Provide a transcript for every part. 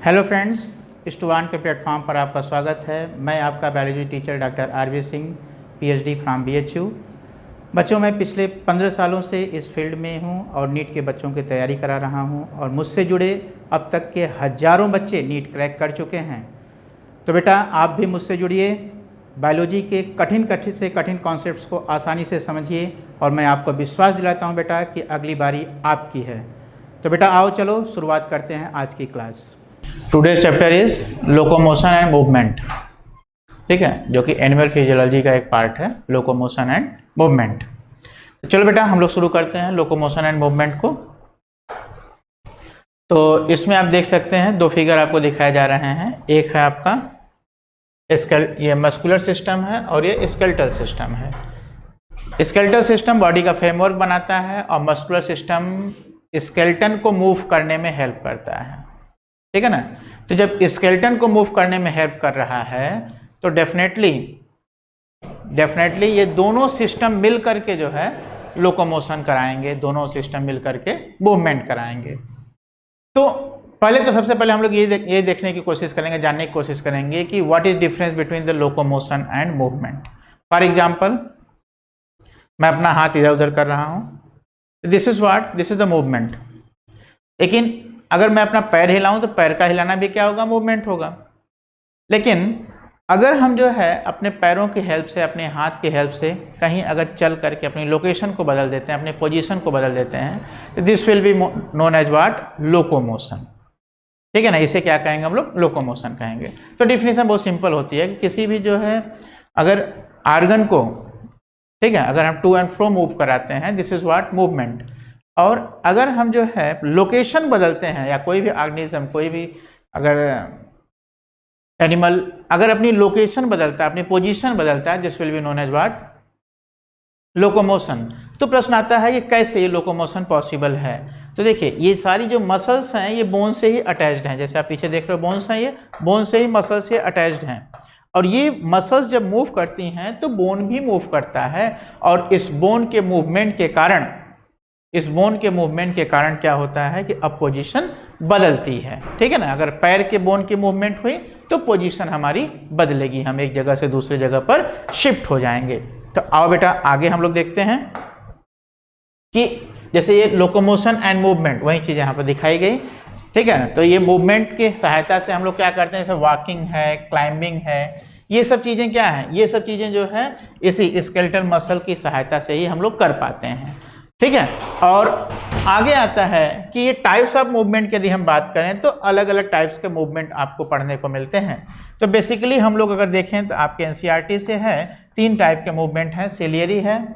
Hello friends, student के platform पर आपका स्वागत है। मैं आपका biology teacher doctor R V Singh, PhD from BHU. बच्चों, मैं पिछले 15 सालों से इस फील्ड में हूं और नीट के बच्चों की तैयारी करा रहा हूं और मुझसे जुड़े अब तक के हज़ारों बच्चे नीट क्रैक कर चुके हैं। तो बेटा, आप भी मुझसे जुड़िए, बायोलॉजी के कठिन से कठिन कॉन्सेप्ट्स को आसानी से समझिए और मैं आपको विश्वास दिलाता हूँ बेटा कि अगली बारी आपकी है। तो बेटा आओ चलो शुरुआत करते हैं आज की class. Today's chapter is locomotion and movement, ठीक है, जो कि एनिमल फिजियोलॉजी का एक पार्ट है, लोकोमोशन एंड मूवमेंट। तो चलो बेटा हम लोग शुरू करते हैं लोकोमोशन एंड मूवमेंट को। तो इसमें आप देख सकते हैं दो फिगर आपको दिखाए जा रहे हैं। एक है आपका ये मस्कुलर सिस्टम है और ये स्केलेटल सिस्टम है। स्केलेटल सिस्टम बॉडी का फ्रेमवर्क बनाता है और मस्कुलर सिस्टम स्केलेटन को मूव करने में हेल्प करता है, ठीक है ना। तो जब स्केलेटन को मूव करने में हेल्प कर रहा है तो डेफिनेटली ये दोनों सिस्टम मिल करके जो है लोकोमोशन कराएंगे, दोनों सिस्टम मिल करके मूवमेंट कराएंगे। तो पहले तो सबसे पहले हम लोग ये देखने की कोशिश करेंगे, जानने की कोशिश करेंगे कि what is difference between the locomotion and movement. For example, मैं अपना हाथ इधर उधर कर रहा हूँ, दिस इज द मूवमेंट। लेकिन अगर मैं अपना पैर हिलाऊं तो पैर का हिलाना भी क्या होगा, मूवमेंट होगा। लेकिन अगर हम जो है अपने पैरों की हेल्प से, अपने हाथ की हेल्प से कहीं अगर चल करके अपनी लोकेशन को बदल देते हैं, अपने पोजीशन को बदल देते हैं, तो this will be known as what, locomotion, ठीक है ना। इसे क्या कहेंगे हम लोग, लोकोमोशन कहेंगे। तो डिफिनेशन बहुत सिंपल होती है कि किसी भी जो है अगर आर्गन को, ठीक है, अगर हम टू एंड फ्रो मूव कराते हैं, दिस इज व्हाट, मूवमेंट। और अगर हम जो है लोकेशन बदलते हैं या कोई भी ऑर्गेनिज्म, कोई भी अगर एनिमल अगर अपनी लोकेशन बदलता है, अपनी पोजीशन बदलता है, this will be known as what, locomotion. तो प्रश्न आता है कि कैसे ये लोकोमोशन पॉसिबल है। तो देखिए, ये सारी जो मसल्स हैं ये बोन से ही अटैच्ड हैं। जैसे आप पीछे देख रहे हो बोन्स हैं, ये बोन से ही मसल से अटैच्ड हैं और ये मसल्स जब मूव करती हैं तो बोन भी मूव करता है और इस बोन के मूवमेंट के कारण क्या होता है कि अब पोजीशन बदलती है, ठीक है ना। अगर पैर के बोन की मूवमेंट हुई तो पोजीशन हमारी बदलेगी, हम एक जगह से दूसरी जगह पर शिफ्ट हो जाएंगे। तो आओ बेटा आगे हम लोग देखते हैं कि जैसे ये लोकोमोशन एंड मूवमेंट, वही चीज़ यहाँ पर दिखाई गई, ठीक है ना। तो ये मूवमेंट की सहायता से हम लोग क्या करते हैं, जैसे वॉकिंग है, क्लाइंबिंग है, ये सब चीज़ें क्या हैं, ये सब चीज़ें जो है इसी स्केलेटल मसल की सहायता से ही हम लोग कर पाते हैं, ठीक है। और आगे आता है कि ये टाइप्स ऑफ मूवमेंट की यदि हम बात करें तो अलग अलग टाइप्स के मूवमेंट आपको पढ़ने को मिलते हैं। तो बेसिकली हम लोग अगर देखें तो आपके एनसीईआरटी से है 3 टाइप के मूवमेंट हैं, सिलियरी है,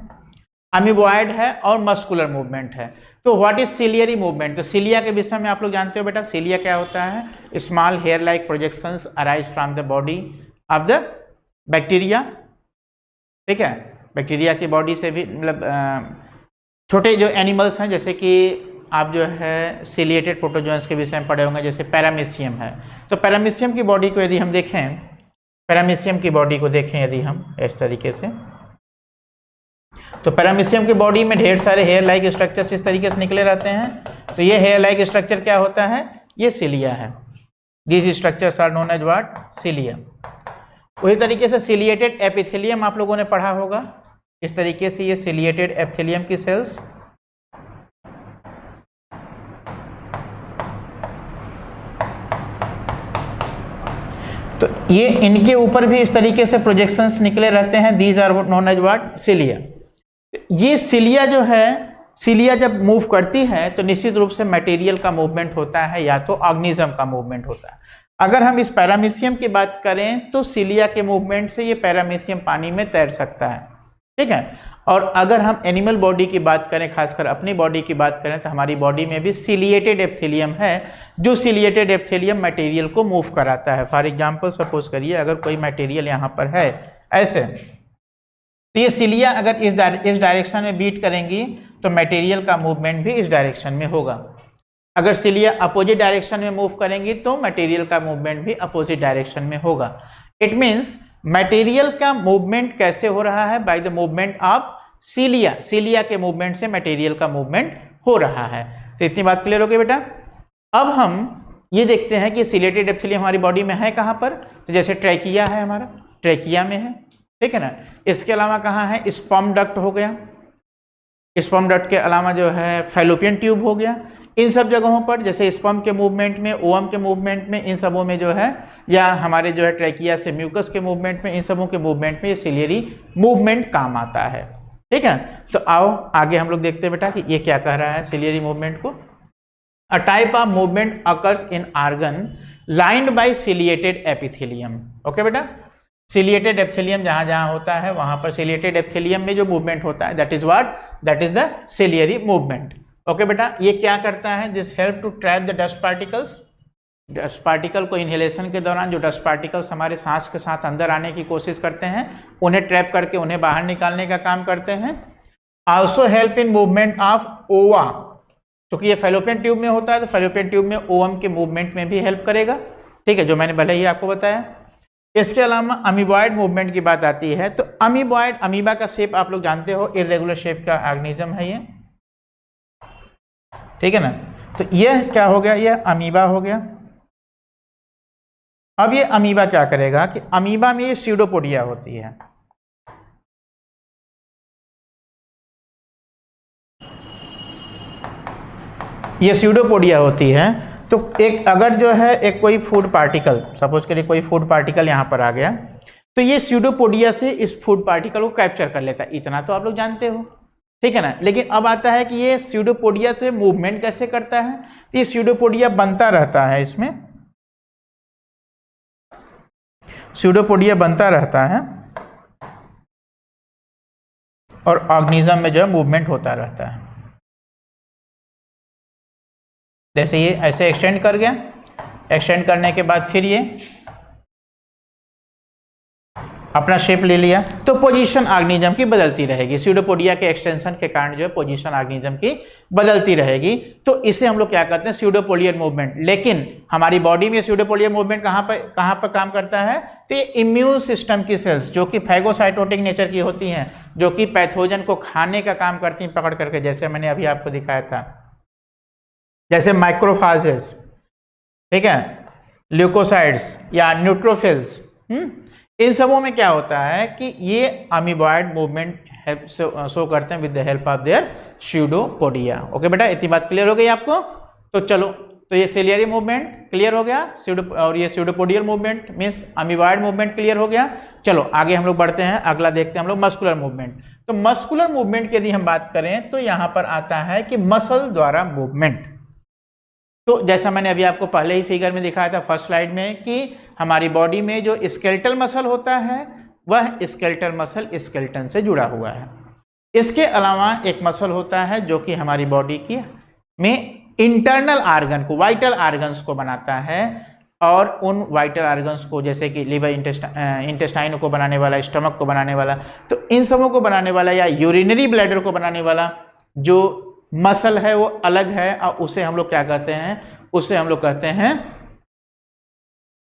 अमीबॉयड है और मस्कुलर मूवमेंट है। तो व्हाट इज सिलियरी मूवमेंट। तो सिलिया के विषय में आप लोग जानते हो बेटा, सिलिया क्या होता है, small hair like projections arise from the body of the bacteria, ठीक है। बैक्टीरिया की बॉडी से भी, मतलब छोटे जो एनिमल्स हैं, जैसे कि आप जो है सिलिएटेड प्रोटोजोन्स के विषय में पढ़े होंगे, जैसे पैरामीशियम है। तो पैरामीशियम की बॉडी को यदि हम देखें, पैरामीशियम की बॉडी को देखें यदि हम इस तरीके से, तो पैरामीशियम की बॉडी में ढेर सारे हेयर लाइक स्ट्रक्चर्स इस तरीके से निकले रहते हैं। तो ये हेयर लाइक स्ट्रक्चर क्या होता है, ये सिलिया है। These structures are known as what, cilia. उसी तरीके से सिलिएटेड एपिथेलियम आप लोगों ने पढ़ा होगा, इस तरीके से ये सिलिएटेड एपिथेलियम की सेल्स, तो ये इनके ऊपर भी इस तरीके से प्रोजेक्शंस निकले रहते हैं, these are known as what, cilia. ये सिलिया जो है, सिलिया जब मूव करती है तो निश्चित रूप से मटेरियल का मूवमेंट होता है या तो ऑर्गेनिज्म का मूवमेंट होता है। अगर हम इस पैरामीशियम की बात करें तो सिलिया के मूवमेंट से ये पैरामीशियम पानी में तैर सकता है, ठीक है। और अगर हम एनिमल बॉडी की बात करें, खासकर अपनी बॉडी की बात करें, तो हमारी बॉडी में भी सिलिएटेड एपिथेलियम है, जो सिलिएटेड एपिथेलियम मटेरियल को मूव कराता है। फॉर एग्जांपल सपोज करिए अगर कोई मटेरियल यहाँ पर है ऐसे, तो ये सिलिया अगर इस डायरेक्शन में बीट करेंगी तो मटेरियल का मूवमेंट भी इस डायरेक्शन में होगा। अगर सिलिया अपोजिट डायरेक्शन में मूव करेंगी तो मटेरियल का मूवमेंट भी अपोजिट डायरेक्शन में होगा। इट मीन्स मटेरियल का मूवमेंट कैसे हो रहा है, by the movement of cilia, cilia के मूवमेंट से मटेरियल का मूवमेंट हो रहा है। तो इतनी बात क्लियर हो गई बेटा। अब हम ये देखते हैं कि सिलेटेड एपिथेलियम हमारी बॉडी में है कहाँ पर, तो जैसे ट्रैकिया है, हमारा ट्रैकिया में है, ठीक है ना। इसके अलावा कहाँ है, स्पर्म डक्ट हो गया, स्पर्म डक्ट के अलावा जो है फैलोपियन ट्यूब हो गया। इन सब जगहों पर जैसे स्पर्म के मूवमेंट में, ओवम के मूवमेंट में, इन सबों में जो है, या हमारे जो है ट्रैकिया से म्यूकस के मूवमेंट में, इन सबों के मूवमेंट में ये सिलियरी मूवमेंट काम आता है, ठीक है। तो आओ आगे हम लोग देखते हैं बेटा कि ये क्या कह रहा है सिलियरी मूवमेंट को। A type of movement occurs in organ lined by ciliated epithelium. Okay बेटा, सिलिएटेड एपिथेलियम जहां जहां होता है वहां पर सिलिएटेड एपिथेलियम में जो मूवमेंट होता है that is what, that is the ciliary movement. Okay बेटा, ये क्या करता है, this help to trap the dust particles. Dust particle को इनहेलेशन के दौरान जो डस्ट पार्टिकल्स हमारे सांस के साथ अंदर आने की कोशिश करते हैं, उन्हें ट्रैप करके उन्हें बाहर निकालने का काम करते हैं। Also help in movement of ओवा, क्योंकि ये फैलोपियन ट्यूब में होता है तो फैलोपियन ट्यूब में ओवम के मूवमेंट में भी हेल्प करेगा, ठीक है, जो मैंने पहले ही आपको बताया। इसके अलावा अमीबॉइड मूवमेंट की बात आती है तो अमीबॉइड, अमीबा का शेप आप लोग जानते हो, इर्रेगुलर शेप का ऑर्गेनिज्म है ये, ठीक है ना। तो ये क्या हो गया, ये अमीबा हो गया। अब ये अमीबा क्या करेगा कि अमीबा में ये स्यूडोपोडिया होती है, ये स्यूडोपोडिया होती है। तो एक अगर जो है एक कोई फूड पार्टिकल, सपोज करिए कोई फूड पार्टिकल यहाँ पर आ गया, तो ये स्यूडोपोडिया से इस फूड पार्टिकल को कैप्चर कर लेता है, इतना तो आप लोग जानते हो, ठीक है ना। लेकिन अब आता है कि ये स्यूडोपोडिया से मूवमेंट कैसे करता है, तो ये स्यूडोपोडिया बनता रहता है, इसमें स्यूडोपोडिया बनता रहता है और ऑर्गेनिज्म में जो है मूवमेंट होता रहता है। जैसे ये ऐसे एक्सटेंड कर गया, एक्सटेंड करने के बाद फिर ये अपना शेप ले लिया, तो पोजीशन ऑर्गेनिज्म की बदलती रहेगी। स्यूडोपोडिया के एक्सटेंशन के कारण जो है पोजीशन ऑर्गेनिज्म की बदलती रहेगी, तो इसे हम लोग क्या कहते हैं, स्यूडोपोडियल मूवमेंट। लेकिन हमारी बॉडी में स्यूडोपोडियल मूवमेंट कहाँ पर काम करता है, तो ये इम्यून सिस्टम की सेल्स जो कि फैगोसाइटोटिक नेचर की होती हैं, जो कि पैथोजन को खाने का काम करती हैं पकड़ करके, जैसे मैंने अभी आपको दिखाया था, जैसे माइक्रोफाजेस, ठीक है, ल्यूकोसाइड्स या न्यूट्रोफिल्स। इन सबों में क्या होता है कि ये अमीबॉइड मूवमेंट शो करते हैं with the help of their pseudopodia. Okay बेटा, इतनी बात क्लियर हो गई आपको। तो चलो, तो ये सिलियरी मूवमेंट क्लियर हो गया, और ये pseudopodial movement means amoeboid movement clear हो गया। चलो आगे हम लोग बढ़ते हैं, अगला देखते हैं हम लोग मस्कुलर मूवमेंट। तो मस्कुलर मूवमेंट की यदि हम बात करें तो यहाँ पर आता है कि मसल द्वारा मूवमेंट। तो जैसा मैंने अभी आपको पहले ही फिगर में दिखाया था फर्स्ट स्लाइड में कि हमारी बॉडी में जो स्केलेटल मसल होता है वह स्केलेटल मसल स्केलेटन से जुड़ा हुआ है। इसके अलावा एक मसल होता है जो कि हमारी बॉडी की में इंटरनल आर्गन को, वाइटल आर्गन्स को बनाता है, और उन वाइटल आर्गन्स को जैसे कि लिवर, इंटेस्टाइन को बनाने वाला, स्टमक को बनाने वाला, तो इन सबों को बनाने वाला या यूरिनरी ब्लैडर को बनाने वाला जो मसल है वो अलग है, और उसे हम लोग क्या कहते हैं, उसे हम लोग कहते हैं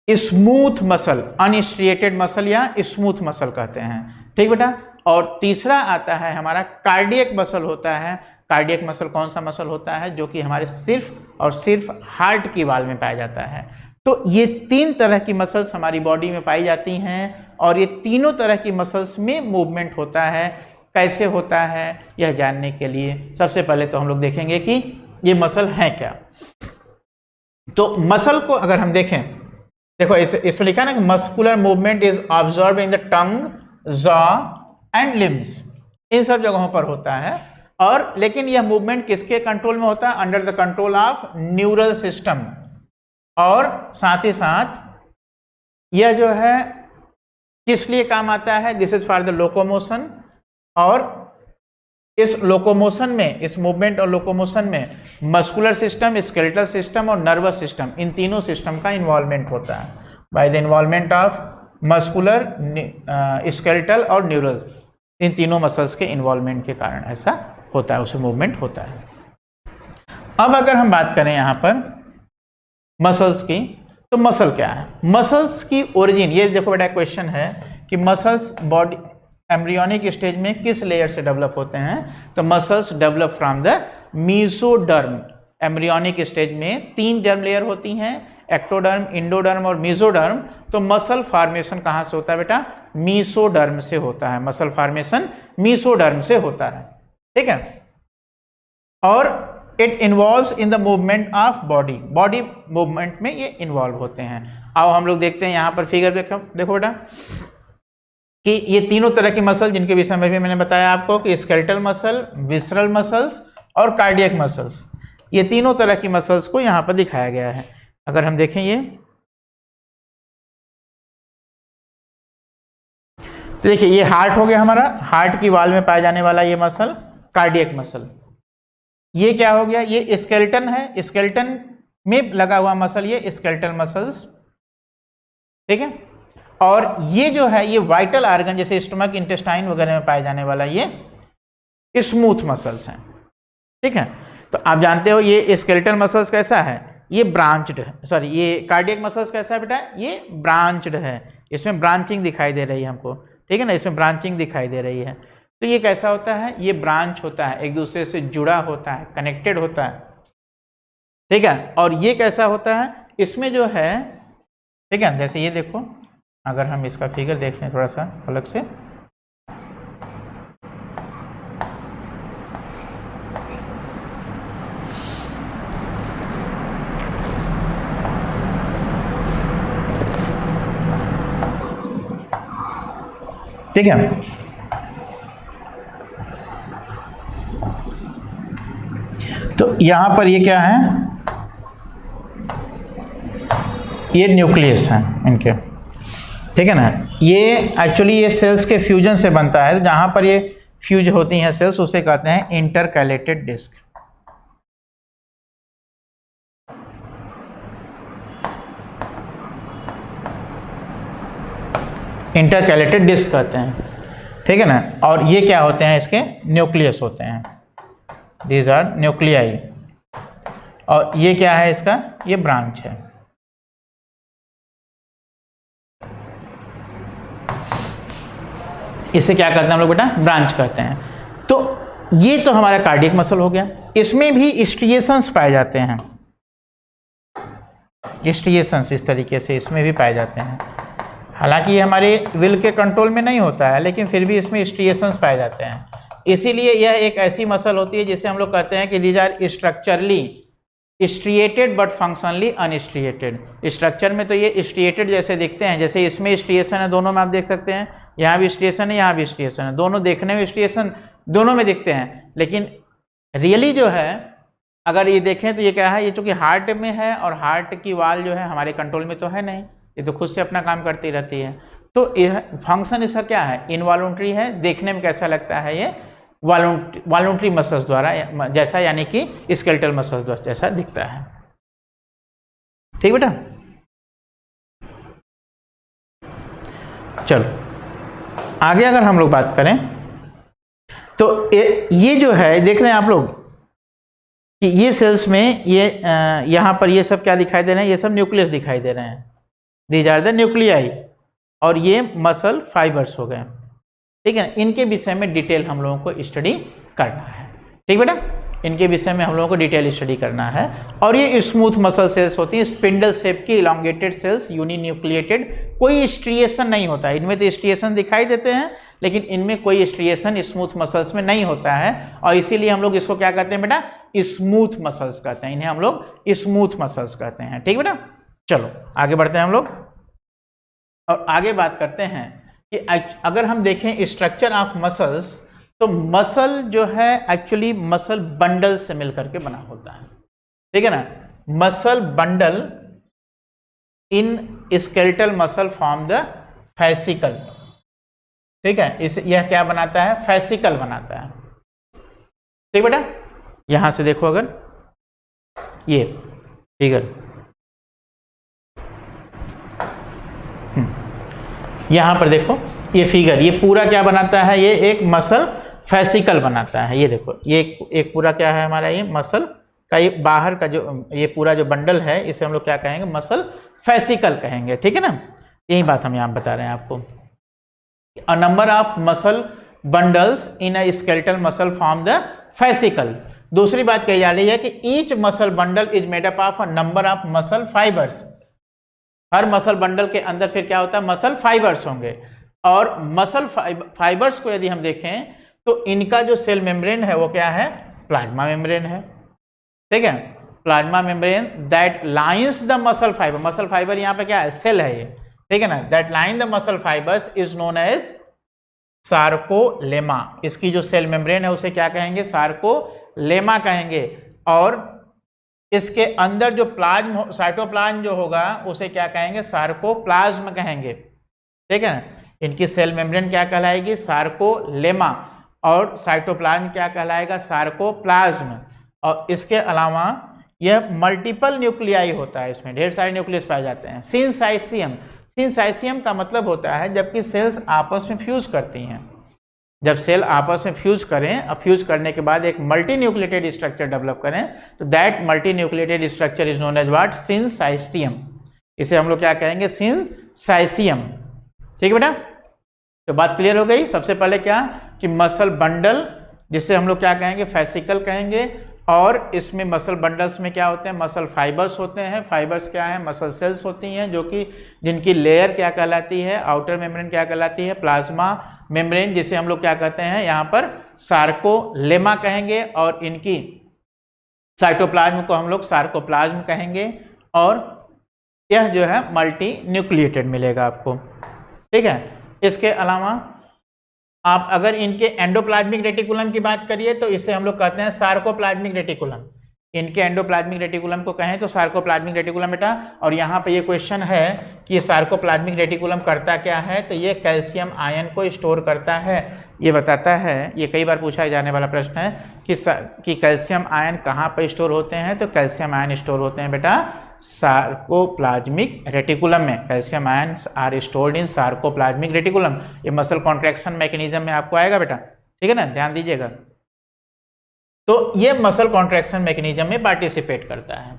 स्मूथ मसल, अनस्ट्रिएटेड मसल या स्मूथ मसल कहते हैं, ठीक बेटा। और तीसरा आता है हमारा कार्डियक मसल होता है। कार्डियक मसल कौन सा मसल होता है, जो कि हमारे सिर्फ और सिर्फ हार्ट की वाल में पाया जाता है। तो ये तीन तरह की मसल्स हमारी बॉडी में पाई जाती हैं, और ये तीनों तरह की मसल्स में मूवमेंट होता है। कैसे होता है यह जानने के लिए सबसे पहले तो हम लोग देखेंगे कि ये मसल है क्या। तो मसल को अगर हम देखें, देखो इसमें लिखा है ना कि muscular movement is observe in the tongue, jaw and limbs, इन सब जगहों पर होता है। और लेकिन यह मूवमेंट किसके कंट्रोल में होता है, under the control of neural system. और साथ ही साथ यह जो है किस लिए काम आता है, this is for the locomotion. और इस लोकोमोशन में, इस मूवमेंट और लोकोमोशन में मस्कुलर सिस्टम, स्केलेटल सिस्टम और नर्वस सिस्टम, इन तीनों सिस्टम का इन्वॉल्वमेंट होता है। By the involvement of muscular, skeletal और न्यूरल, इन तीनों मसल्स के इन्वॉल्वमेंट के कारण ऐसा होता है, उसे मूवमेंट होता है। अब अगर हम बात करें यहाँ पर मसल्स की, तो मसल क्या है, मसल्स की ओरिजिन, ये देखो बेटा क्वेश्चन है कि मसल्स बॉडी एम्ब्रियोनिक स्टेज में किस लेयर से डेवलप होते हैं, तो muscles develop from the mesoderm. Embryonic stage में 3 जर्म लेयर होती हैं, एक्टोडर्म, इंडोडर्म और मीजोडर्म, तो मसल फॉर्मेशन कहाँ से होता है बेटा? मीसोडर्म से होता है। मसल फॉर्मेशन मीसोडर्म से होता है, ठीक है। और it involves in the movement of body, body movement में ये इन्वॉल्व होते हैं। आओ हम लोग देखते हैं यहाँ पर फिगर देखो बेटा कि ये तीनों तरह की मसल जिनके विषय में भी मैंने बताया आपको कि स्केलेटल मसल, विसरल मसल्स और कार्डियक मसल्स, ये तीनों तरह की मसल्स को यहाँ पर दिखाया गया है। अगर हम देखें ये तो देखिए ये हार्ट हो गया हमारा, हार्ट की वॉल में पाया जाने वाला ये मसल कार्डियक मसल। ये क्या हो गया? ये स्केलेटन है, स्केलेटन में लगा हुआ मसल ये स्केलेटल मसल्स, ठीक है। और ये जो है ये वाइटल ऑर्गन जैसे स्टमक, इंटेस्टाइन वगैरह में पाए जाने वाला ये स्मूथ मसल्स हैं, ठीक है। तो आप जानते हो ये स्केलेटल मसल्स कैसा है? ये ब्रांच्ड है, सॉरी ये कार्डियक मसल्स कैसा है बेटा? ये ब्रांच्ड है, इसमें ब्रांचिंग दिखाई दे रही है हमको, ठीक है ना, इसमें ब्रांचिंग दिखाई दे रही है। तो ये कैसा होता है? ये ब्रांच होता है, एक दूसरे से जुड़ा होता है, कनेक्टेड होता है, ठीक है। और ये कैसा होता है? इसमें जो है, ठीक है, जैसे ये देखो, अगर हम इसका फिगर देख लें थोड़ा सा अलग से, ठीक है। तो यहां पर ये क्या है? ये न्यूक्लियस है इनके, ठीक है ना। ये एक्चुअली ये सेल्स के फ्यूजन से बनता है, जहां पर ये फ्यूज होती हैं सेल्स उसे कहते हैं इंटरकैलेटेड डिस्क। इंटरकैलेटेड डिस्क कहते हैं, ठीक है ना। और ये क्या होते हैं? इसके न्यूक्लियस होते हैं, दीज आर न्यूक्लियाई। और ये क्या है इसका? ये ब्रांच है। इसे क्या कहते हैं हम लोग बेटा? ब्रांच कहते हैं। तो ये तो हमारा कार्डियक मसल हो गया। इसमें भी स्ट्रिएशंस पाए जाते हैं, स्ट्रिएशंस इस तरीके से इसमें भी पाए जाते हैं। हालांकि ये हमारे विल के कंट्रोल में नहीं होता है, लेकिन फिर भी इसमें स्ट्रिएशंस पाए जाते हैं। इसीलिए यह एक ऐसी मसल होती है जिसे हम लोग कहते हैं कि these are structurally striated but functionally unstriated. Structure में तो ये स्ट्रिएटेड जैसे दिखते हैं, जैसे इसमें स्ट्रिएशन है, दोनों में आप देख सकते हैं, यहाँ भी स्ट्रिएशन है, यहाँ भी स्ट्रिएशन है, दोनों देखने में स्ट्रिएशन दोनों में दिखते हैं। लेकिन रियली जो है अगर ये देखें तो ये क्या है? ये चूंकि हार्ट में है और हार्ट की वाल जो है हमारे कंट्रोल में तो है नहीं, ये तो खुद से अपना काम करती रहती है। तो फंक्शन इसका क्या है? इनवॉलंटरी है। देखने में कैसा लगता है? ये वॉलंटरी मसल्स द्वारा जैसा, यानी कि स्केलेटल मसल्स द्वारा जैसा दिखता है, ठीक बेटा। चलो आगे अगर हम लोग बात करें तो ये जो है देख रहे हैं आप लोग कि ये सेल्स में ये यहाँ पर ये सब क्या दिखाई दे रहे हैं? ये सब न्यूक्लियस दिखाई दे रहे हैं, दीज आर द न्यूक्लियाई। और ये मसल फाइबर्स हो गए, ठीक है। इनके विषय में डिटेल हम लोगों को स्टडी करना है, ठीक बेटा। इनके विषय में हम लोगों को डिटेल स्टडी करना है। और ये स्मूथ मसल सेल्स होती हैं, स्पिंडल शेप की इलांगेटेड सेल्स, यूनिन्यूक्लिएटेड, कोई स्ट्रिएशन नहीं होता है इनमें। तो स्ट्रिएशन दिखाई देते हैं लेकिन इनमें कोई स्ट्रिएशन स्मूथ मसल्स में नहीं होता है, और इसीलिए हम लोग इसको क्या कहते हैं बेटा? स्मूथ मसल्स कहते हैं, इन्हें हम लोग स्मूथ मसल्स कहते हैं, ठीक बेटा। चलो आगे बढ़ते हैं हम लोग और आगे बात करते हैं कि अगर हम देखें स्ट्रक्चर ऑफ मसल्स, तो मसल जो है एक्चुअली मसल बंडल से मिलकर के बना होता है, ठीक है ना। Muscle bundle in skeletal muscle form the fascicle, ठीक है। यह क्या बनाता है? फैसिकल बनाता है, ठीक बेटा। यहां से देखो अगर ये फिगर, यहां पर देखो ये फिगर, ये पूरा क्या बनाता है? ये एक मसल फैसिकल बनाता है। ये देखो ये एक पूरा क्या है हमारा? ये मसल का ये बाहर का जो ये पूरा जो बंडल है इसे हम लोग क्या कहेंगे? मसल फैसिकल कहेंगे, ठीक है ना। यही बात हम यहाँ बता रहे हैं आपको। A number of muscle bundles in a skeletal muscle form the fascicle. दूसरी बात कही जा रही है कि each muscle bundle is made up of a number of muscle fibres. Her muscle bundle के अंदर फिर क्या होता है, मसल फाइबर्स होंगे। और मसल फाइबर्स को यदि हम देखें तो इनका जो सेल मेम्ब्रेन है वो क्या है, प्लाज्मा मेम्ब्रेन है। ठीक है, plasma membrane that lines the muscle fibre, muscle fibre यहाँ पे क्या है, सेल है ये, ठीक है ना, that line the muscle fibres is known as sarcolemma. इसकी जो सेल मेम्ब्रेन है उसे क्या कहेंगे, सार्कोलेमा कहेंगे। और इसके अंदर जो प्लाज्म, साइटोप्लाज्म जो होगा उसे क्या कहेंगे, सार्कोप्लाज्म कहेंगे। ठीक है ना, इनकी सेल मेम्ब्रेन क्या कहलाएगी, सार्कोलेमा, और साइटोप्लाज्म क्या कहलाएगा, सार्कोप्लाज्म। और इसके अलावा यह मल्टीपल न्यूक्लियाई होता है, इसमें ढेर सारे न्यूक्लियस पाए जाते हैं। सिंसाइसियम, सिंसाइसियम का मतलब होता है जबकि सेल्स आपस में फ्यूज करती हैं, जब सेल आपस में फ्यूज करें, अब फ्यूज करने के बाद एक मल्टी न्यूक्लिएटेड स्ट्रक्चर डेवलप करें, तो that multinucleated structure is known as what, syncytium. इसे हम लोग क्या कहेंगे, सिंसाइसियम। ठीक है बेटा, तो बात क्लियर हो गई। सबसे पहले क्या कि मसल बंडल, जिसे हम लोग क्या कहेंगे, फेसिकल कहेंगे, और इसमें मसल बंडल्स में क्या होते हैं, मसल फाइबर्स होते हैं। फाइबर्स क्या है, मसल सेल्स होती हैं, जो कि जिनकी लेयर क्या कहलाती है, आउटर मेम्ब्रेन क्या कहलाती है, प्लाज्मा मेम्ब्रेन, जिसे हम लोग क्या कहते हैं यहाँ पर सार्कोलेमा कहेंगे, और इनकी साइटोप्लाज्म को हम लोग सार्कोप्लाज्म कहेंगे। और यह जो है मल्टी न्यूक्लिएटेड मिलेगा आपको। ठीक है, इसके अलावा आप अगर इनके एंडोप्लाज्मिक रेटिकुलम की बात करिए तो इसे हम लोग कहते हैं सार्कोप्लाज्मिक रेटिकुलम। इनके एंडोप्लाज्मिक रेटिकुलम को कहें तो सार्कोप्लाज्मिक रेटिकुलम बेटा। और यहाँ पे ये क्वेश्चन है कि ये सार्कोप्लाज्मिक रेटिकुलम करता क्या है, तो ये कैल्शियम आयन को स्टोर करता है, ये बताता है। ये कई बार पूछा जाने वाला प्रश्न है कि कैल्शियम आयन कहाँ पर स्टोर होते हैं, तो कैल्शियम आयन स्टोर होते हैं बेटा सार्कोप्लाज्मिक रेटिकुलम में। Calcium ions are stored in sarcoplasmic reticulum. ये मसल कॉन्ट्रैक्शन मैकेनिज्म में आपको आएगा बेटा, ठीक है ना, ध्यान दीजिएगा। तो ये मसल कॉन्ट्रैक्शन मैकेनिज्म में पार्टिसिपेट करता है,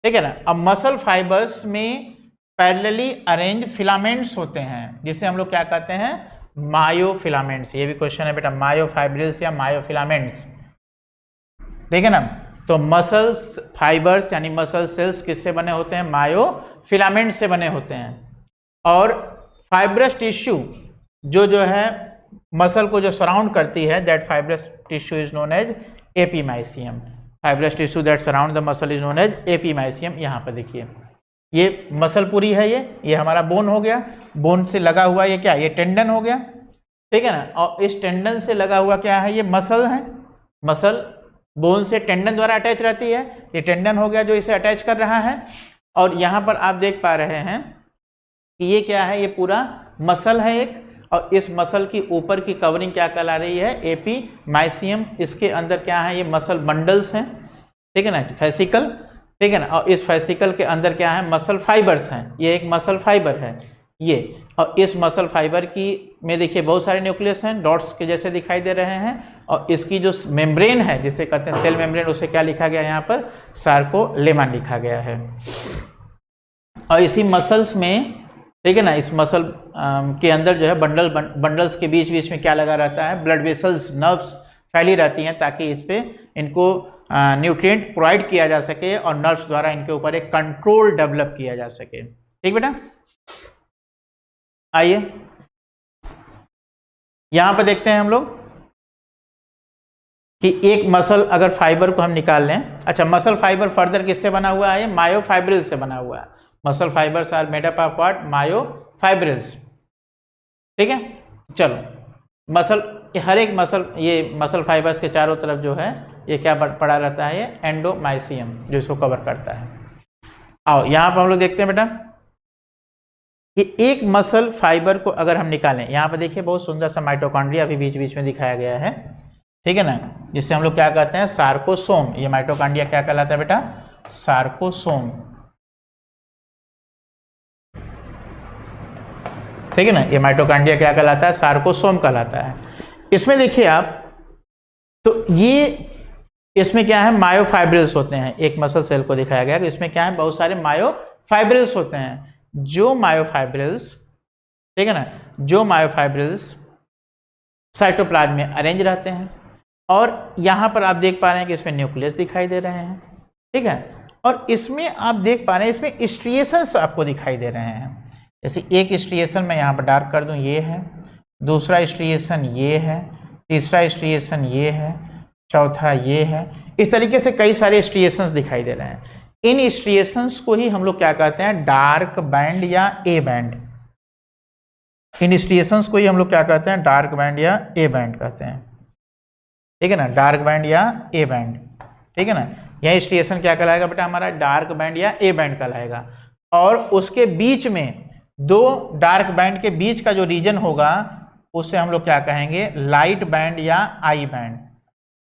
ठीक है ना। अब मसल फाइबर्स में पैरेलली अरेंज फिलामेंट्स होते हैं, जिसे हम लोग क्या कहते हैं, मायोफिलामेंट्स। ये भी क्वेश्चन है बेटा, मायोफाइब्रिल्स या मायोफिलामेंट्स, ठीक है ना। तो मसल फाइबर्स यानी मसल सेल्स किससे बने होते हैं, मायोफिलामेंट से बने होते हैं। और फाइब्रस टिश्यू जो है मसल को जो सराउंड करती है, that fibrous tissue is known as epimysium. Fibrous tissue that surround the muscle is known as epimysium. यहाँ पर देखिए ये मसल पूरी है, ये हमारा बोन हो गया, बोन से लगा हुआ ये क्या, ये टेंडन हो गया, ठीक है ना। और इस टेंडन से लगा हुआ क्या है, ये मसल है। मसल बोन से टेंडन द्वारा अटैच रहती है, ये टेंडन हो गया जो इसे अटैच कर रहा है। और यहाँ पर आप देख पा रहे हैं कि ये क्या है, ये पूरा मसल है एक, और इस मसल की ऊपर की कवरिंग क्या कहला रही है, एपीमाइसियम। इसके अंदर क्या है, ये मसल बंडल्स हैं, ठीक है ना, फेसिकल, ठीक है ना। और इस फेसिकल के अंदर क्या है, मसल फाइबर्स हैं, ये एक मसल फाइबर है ये। और इस मसल फाइबर की में देखिए बहुत सारे न्यूक्लियस हैं, डॉट्स के जैसे दिखाई दे रहे हैं। और इसकी जो मेम्ब्रेन है जिसे कहते हैं सेल मेम्ब्रेन, उसे क्या लिखा गया यहाँ पर, सार्कोलेमा लिखा गया है। और इसी मसल्स में, ठीक है ना, इस मसल के अंदर जो है बंडल्स के बीच बीच में क्या लगा रहता है, ब्लड वेसल्स, नर्व्स फैली रहती हैं, ताकि इस पे इनको न्यूट्रिएंट प्रोवाइड किया जा सके और नर्व्स द्वारा इनके ऊपर एक कंट्रोल डेवलप किया जा सके। ठीक बेटा, आइए यहां पर देखते हैं हम लोग कि एक मसल अगर फाइबर को हम निकाल लें। अच्छा, मसल फाइबर फर्दर किससे बना हुआ है, मायोफाइब्रिल से बना हुआ है। Muscle fibres are made up of what, myofibrils, ठीक है। चलो, मसल, हर एक मसल, ये मसल फाइबर्स के चारों तरफ जो है ये क्या पड़ा रहता है, ये एंडोमाइसियम जो इसको कवर करता है। आओ यहाँ पर हम लोग देखते हैं बेटा कि एक मसल फाइबर को अगर हम निकालें, यहाँ पर देखिए बहुत सुंदर सा माइटोकॉन्ड्रिया भी बीच बीच में दिखाया गया है, ठीक है ना, जिससे हम लोग क्या कहते हैं, सार्कोसोम। ये माइटोकॉन्ड्रिया क्या कहलाता है बेटा, सार्कोसोम, ठीक है ना। ये माइटोकॉन्ड्रिया क्या कहलाता है, सार्कोसोम कहलाता है। इसमें देखिए आप, तो ये इसमें क्या है, मायोफाइब्रिल्स होते हैं। एक मसल सेल को दिखाया गया कि इसमें क्या है, बहुत सारे मायोफाइब्रिल्स होते हैं। जो मायोफाइब्रिल्स, ठीक है ना, जो मायोफाइब्रिल्स साइटोप्लाज्म में अरेंज रहते हैं। और यहाँ पर आप देख पा रहे हैं कि इसमें न्यूक्लियस दिखाई दे रहे हैं, ठीक है। और इसमें आप देख पा रहे हैं इसमें स्ट्रिएशंस आपको दिखाई दे रहे हैं। जैसे एक स्ट्रिएशन मैं यहाँ पर डार्क कर दूँ, ये है, दूसरा स्ट्रिएशन ये है, तीसरा स्ट्रिएशन ये है, चौथा ये है। इस तरीके से कई सारे स्ट्रिएशंस दिखाई दे रहे हैं। इन स्ट्रिएशंस को ही हम लोग क्या कहते हैं, डार्क बैंड या ए बैंड। इन स्ट्रिएशंस को ही हम लोग क्या कहते हैं, डार्क बैंड या ए बैंड कहते हैं। ठीक है ना, डार्क बैंड या ए बैंड। ठीक है ना, यह स्ट्रिएशन क्या कहलाएगा बेटा हमारा, डार्क बैंड या ए बैंड कहलाएगा। और उसके बीच में दो डार्क बैंड के बीच का जो रीजन होगा उसे हम लोग क्या कहेंगे, लाइट बैंड या आई बैंड।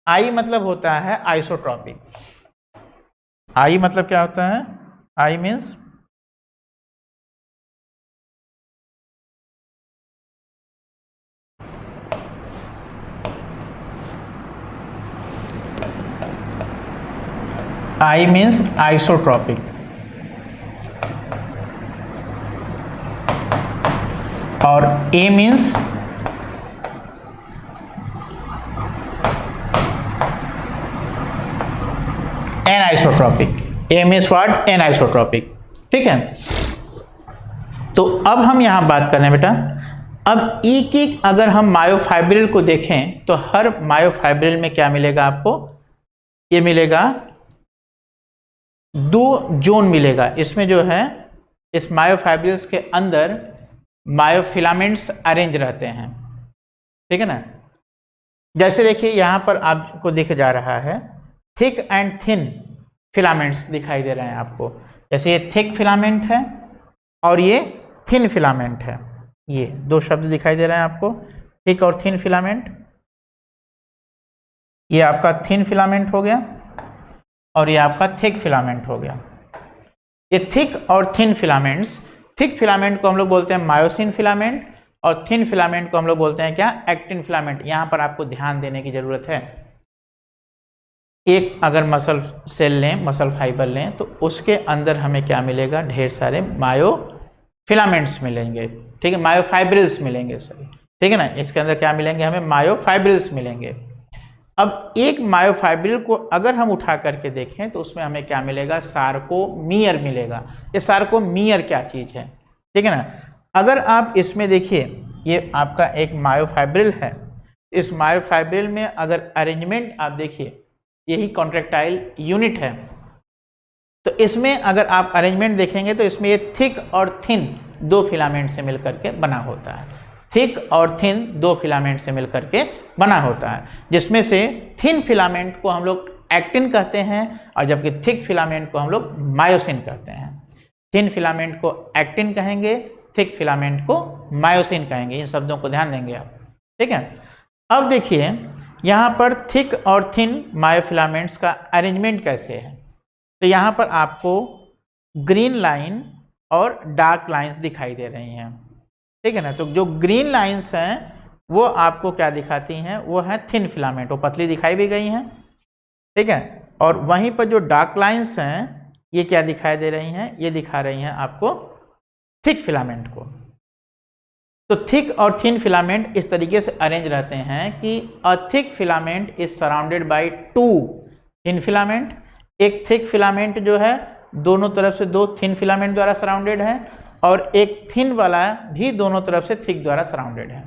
आई मतलब होता है आइसोट्रॉपिक। आई मतलब क्या होता है, I means I means isotropic। और A means anisotropic। A means what, anisotropic। ठीक है, तो अब हम यहां बात कर रहे हैं बेटा, अब एक एक अगर हम मायोफाइब्रिल को देखें तो हर मायोफाइब्रिल में क्या मिलेगा आपको, ये मिलेगा दो जोन मिलेगा। इसमें जो है इस मायोफाइब्रिल्स के अंदर मायोफिलामेंट्स अरेंज रहते हैं। ठीक है ना, जैसे देखिए यहाँ पर आपको दिख जा रहा है थिक एंड थिन फिलामेंट्स दिखाई दे रहे हैं आपको। जैसे ये थिक फिलामेंट है और ये थिन फिलामेंट है, ये दो शब्द दिखाई दे रहे हैं आपको, थिक और थिन फिलामेंट। ये आपका थिन फिलामेंट हो गया और ये आपका थिक फिलामेंट हो गया। ये थिक और थिन फिलामेंट्स, थिक फिलामेंट को हम लोग बोलते हैं मायोसिन फिलामेंट और थिन फिलामेंट को हम लोग बोलते हैं क्या, एक्टिन फिलामेंट। यहाँ पर आपको ध्यान देने की जरूरत है, एक अगर मसल सेल लें, मसल फाइबर लें, तो उसके अंदर हमें क्या मिलेगा, ढेर सारे मायो फिलामेंट्स मिलेंगे। ठीक है, मायोफाइब्रिल्स मिलेंगे सभी। ठीक है ना, इसके अंदर क्या मिलेंगे, हमें मायोफाइब्रिल्स मिलेंगे। अब एक मायोफाइब्रिल को अगर हम उठा करके देखें तो उसमें हमें क्या मिलेगा, सार्कोमियर मिलेगा। ये सार्कोमियर क्या चीज़ है, ठीक है ना। अगर आप इसमें देखिए, ये आपका एक मायोफाइब्रिल है, इस मायोफाइब्रिल में अगर अरेंजमेंट आप देखिए, यही कॉन्ट्रैक्टाइल यूनिट है, तो इसमें अगर आप अरेंजमेंट देखेंगे तो इसमें ये थिक और थिन दो फिलामेंट से मिलकर के बना होता है। थिक और थिन दो फिलामेंट से मिलकर के बना होता है, जिसमें से थिन फिलामेंट को हम लोग एक्टिन कहते हैं और जबकि थिक फिलामेंट को हम लोग मायोसिन कहते हैं। थिन फिलामेंट को एक्टिन कहेंगे, थिक फिलामेंट को मायोसिन कहेंगे। इन शब्दों को ध्यान देंगे आप, ठीक है। अब देखिए यहाँ पर थिक और थिन मायोफिलामेंट्स का अरेंजमेंट कैसे है, तो यहाँ पर आपको ग्रीन लाइन और डार्क लाइंस दिखाई दे रही हैं, ठीक है ना। तो जो ग्रीन लाइंस हैं वो आपको क्या दिखाती हैं, वो है थिन फिलामेंट, वो पतली दिखाई भी गई हैं, ठीक है। और वहीं पर जो डार्क लाइंस हैं ये क्या दिखाई दे रही हैं, ये दिखा रही हैं आपको थिक फिलामेंट को। तो थिक और थिन फिलामेंट इस तरीके से अरेंज रहते हैं कि a thick filament is surrounded by two thin filament. एक थिक फिलामेंट जो है दोनों तरफ से दो थिन फिलामेंट द्वारा सराउंडेड है और एक थिन वाला भी दोनों तरफ से थिक द्वारा सराउंडेड है।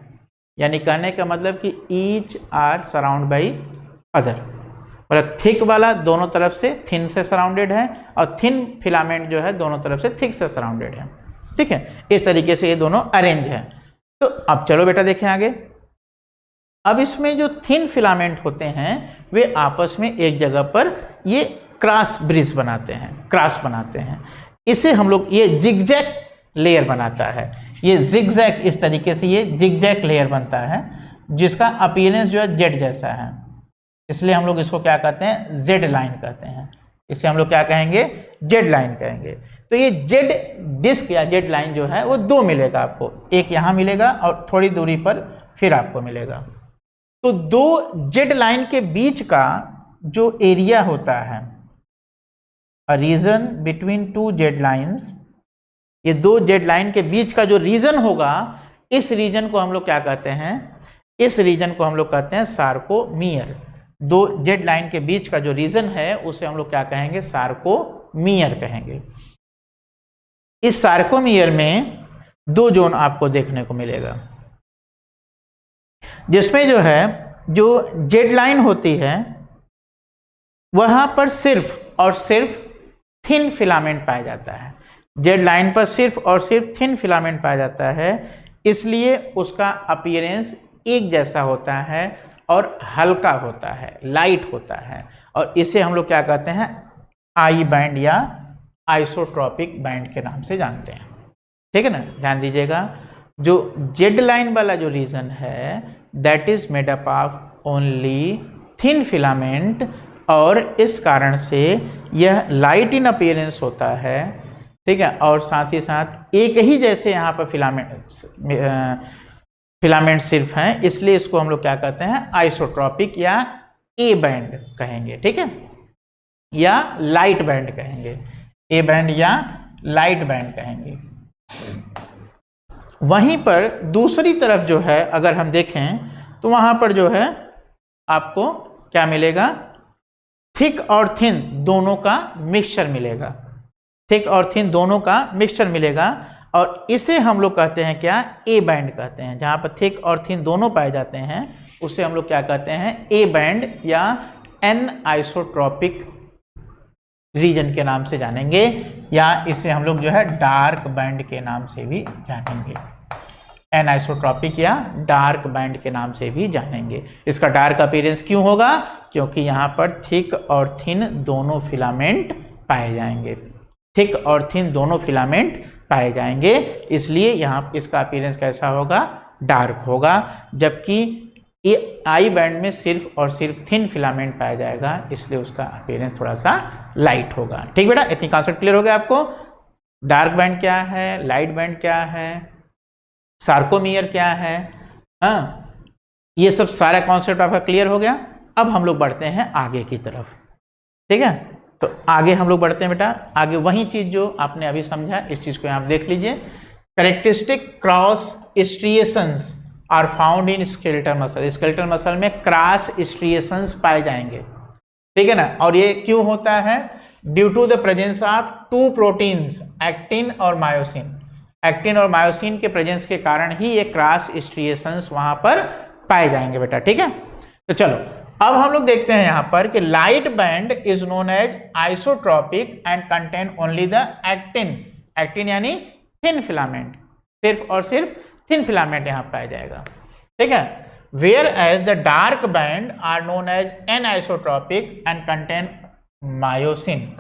यानी कहने का मतलब कि each are surround by other, मतलब थिक वाला दोनों तरफ से थिन से सराउंडेड है और थिन फिलामेंट जो है दोनों तरफ से थिक से सराउंडेड है, ठीक है। इस तरीके से ये दोनों अरेंज है। तो अब चलो बेटा देखें आगे। अब इसमें जो थिन फिलामेंट होते हैं वे आपस में एक जगह पर ये क्रॉस ब्रिज बनाते हैं, क्रॉस बनाते हैं। इसे हम लोग, ये जिगजैग लेयर बनाता है, ये जिगजैग, इस तरीके से ये जिगजैग लेयर बनता है जिसका अपीयरेंस जो है जेड जैसा है, इसलिए हम लोग इसको क्या कहते हैं, जेड लाइन कहते हैं। इसे हम लोग क्या कहेंगे, जेड लाइन कहेंगे। तो ये जेड डिस्क या जेड लाइन जो है वो दो मिलेगा आपको, एक यहाँ मिलेगा और थोड़ी दूरी पर फिर आपको मिलेगा। तो दो जेड लाइन के बीच का जो एरिया होता है, a region between two Z lines, ये दो जेड लाइन के बीच का जो रीजन होगा, इस रीजन को हम लोग क्या कहते हैं, इस रीजन को हम लोग कहते हैं सार्कोमियर। दो जेड लाइन के बीच का जो रीजन है उसे हम लोग क्या कहेंगे, सार्कोमियर सार्कोमियर कहेंगे। इस सार्कोमियर में 2 जोन आपको देखने को मिलेगा, जिसमें जो है जो जेड लाइन होती है वहां पर सिर्फ और सिर्फ थिन फिलामेंट पाया जाता है। जेड लाइन पर सिर्फ और सिर्फ थिन फिलामेंट पाया जाता है, इसलिए उसका अपीयरेंस एक जैसा होता है और हल्का होता है, लाइट होता है, और इसे हम लोग क्या कहते हैं, आई बैंड या आइसोट्रॉपिक बैंड के नाम से जानते हैं। ठीक है ना, ध्यान दीजिएगा, जो जेड लाइन वाला जो रीजन है that is made up of only thin filament, और इस कारण से यह लाइट इन अपीयरेंस होता है। ठीक है, और साथ ही साथ एक ही जैसे यहाँ पर फिलामेंट सिर्फ हैं, इसलिए इसको हम लोग क्या कहते हैं, आइसोट्रॉपिक या ए बैंड कहेंगे। ठीक है, या लाइट बैंड कहेंगे, ए बैंड या लाइट बैंड कहेंगे। वहीं पर दूसरी तरफ जो है अगर हम देखें तो वहां पर जो है आपको क्या मिलेगा, थिक और थिन दोनों का मिक्सचर मिलेगा, थिक और थिन दोनों का मिक्सचर मिलेगा, और इसे हम लोग कहते हैं क्या, ए बैंड कहते हैं। जहां पर थिक और थिन दोनों पाए जाते हैं उसे हम लोग क्या कहते हैं, ए बैंड या एन आइसोट्रॉपिक रीजन के नाम से जानेंगे, या इसे हम लोग जो है डार्क बैंड के नाम से भी जानेंगे, एन आइसोट्रॉपिक या डार्क बैंड के नाम से भी जानेंगे। इसका डार्क अपीयरेंस क्यों होगा, क्योंकि यहाँ पर थिक और थिन दोनों फिलामेंट पाए जाएंगे, थिक और थिन दोनों फिलामेंट पाए जाएंगे, इसलिए यहाँ इसका अपीयरेंस कैसा होगा, डार्क होगा। जबकि ये आई बैंड में सिर्फ और सिर्फ थिन फिलामेंट पाया जाएगा, इसलिए उसका अपीयरेंस थोड़ा सा लाइट होगा। ठीक बेटा, इतनी कॉन्सेप्ट क्लियर हो गया आपको। डार्क बैंड क्या है, लाइट बैंड क्या है, सार्कोमियर क्या है, हाँ, ये सब सारा कॉन्सेप्ट आपका क्लियर हो गया। अब हम लोग बढ़ते हैं आगे की तरफ। ठीक है, तो आगे हम लोग बढ़ते हैं बेटा, आगे वही चीज जो आपने अभी समझा, इस चीज को आप देख लीजिए। Characteristic cross striations are found in skeletal muscle. Skeletal muscle में क्रॉस स्ट्रिएशंस पाए जाएंगे। ठीक है ना, और ये क्यों होता है, due to the presence of 2 proteins, actin और मायोसिन। एक्टिन और मायोसिन के प्रेजेंस के कारण ही ये क्रॉस स्ट्रिएशंस वहां पर पाए जाएंगे बेटा। ठीक है, तो चलो अब हम लोग देखते हैं यहां पर कि light band is known as isotropic and contain only the actin. Actin यानी थिन फिलामेंट, सिर्फ और सिर्फ थिन फिलामेंट यहां पाया जाएगा। ठीक है, whereas the dark band are known as anisotropic and contain myosin.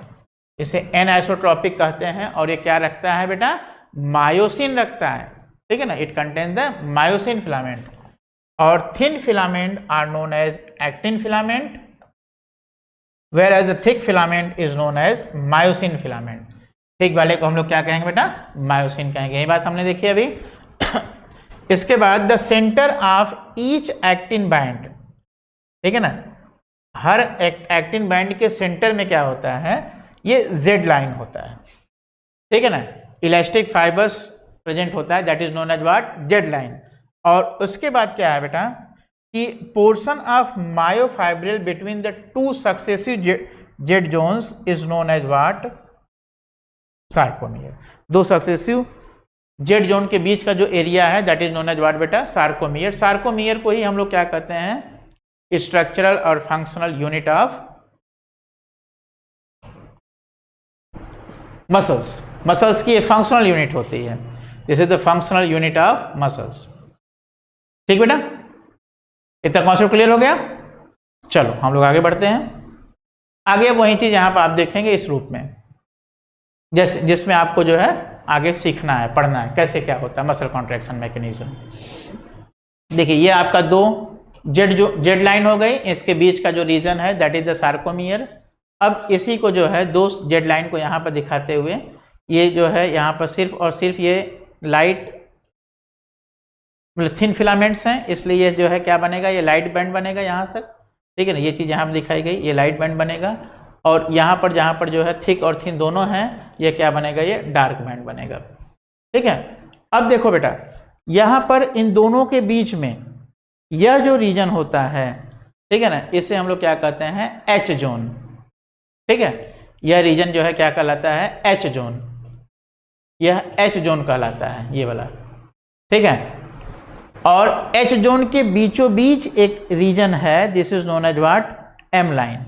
इसे एन आइसोट्रॉपिक कहते हैं, और ये क्या रखता है बेटा, मायोसिन रखता है। ठीक है ना, it contain the myosin filament. और thin filament are known as actin filament, whereas the thick filament is known as myosin filament. Thick वाले को हम लोग क्या कहेंगे बेटा, मायोसिन कहेंगे। यही बात हमने देखी अभी। इसके बाद the centre of each actin band, ठीक है ना, हर एक्टिन बैंड के सेंटर में क्या होता है, ये जेड लाइन होता है। ठीक है ना, इलास्टिक फाइबर्स प्रेजेंट होता है, that is known as what, Z line. और उसके बाद क्या है बेटा कि portion of myofibril between the 2 successive Z zones is known as what, sarcomere. 2 successive Z zone के बीच का जो एरिया है that is known as what बेटा, सार्कोमियर। सार्कोमियर को ही हम लोग क्या कहते हैं, स्ट्रक्चरल और functional unit of muscles. Muscles की फंक्शनल यूनिट होती है, this is the functional unit of muscles. ठीक बेटा, इतना कॉन्सेप्ट क्लियर हो गया। चलो हम लोग आगे बढ़ते हैं। आगे वही चीज यहां पर आप देखेंगे इस रूप में, जैसे जिसमें आपको जो है आगे सीखना है, पढ़ना है कैसे क्या होता है मसल कॉन्ट्रैक्शन मैकेनिज्म। देखिए ये आपका 2 जेड लाइन हो गई, इसके बीच का जो रीजन है दैट इज द सार्कोमियर। अब इसी को जो है 2 जेड लाइन को यहाँ पर दिखाते हुए, ये जो है यहाँ पर सिर्फ और सिर्फ ये लाइट मतलब थिन फिलामेंट्स हैं, इसलिए ये जो है क्या बनेगा, ये लाइट बैंड बनेगा यहाँ से। ठीक है ना, ये चीज़ यहाँ पर दिखाई गई, ये लाइट बैंड बनेगा। और यहाँ पर जहाँ पर जो है थिक और थिन दोनों हैं, ये क्या बनेगा, ये डार्क बैंड बनेगा। ठीक है, अब देखो बेटा यहाँ पर इन दोनों के बीच में यह जो रीजन होता है, ठीक है ना, इसे हम लोग क्या कहते हैं, एच जोन। ठीक है, यह रीजन जो है क्या कहलाता है, एच जोन, यह एच जोन कहलाता है ये वाला, ठीक है। और एच जोन के बीचों बीच एक रीजन है, this is known as what, M line.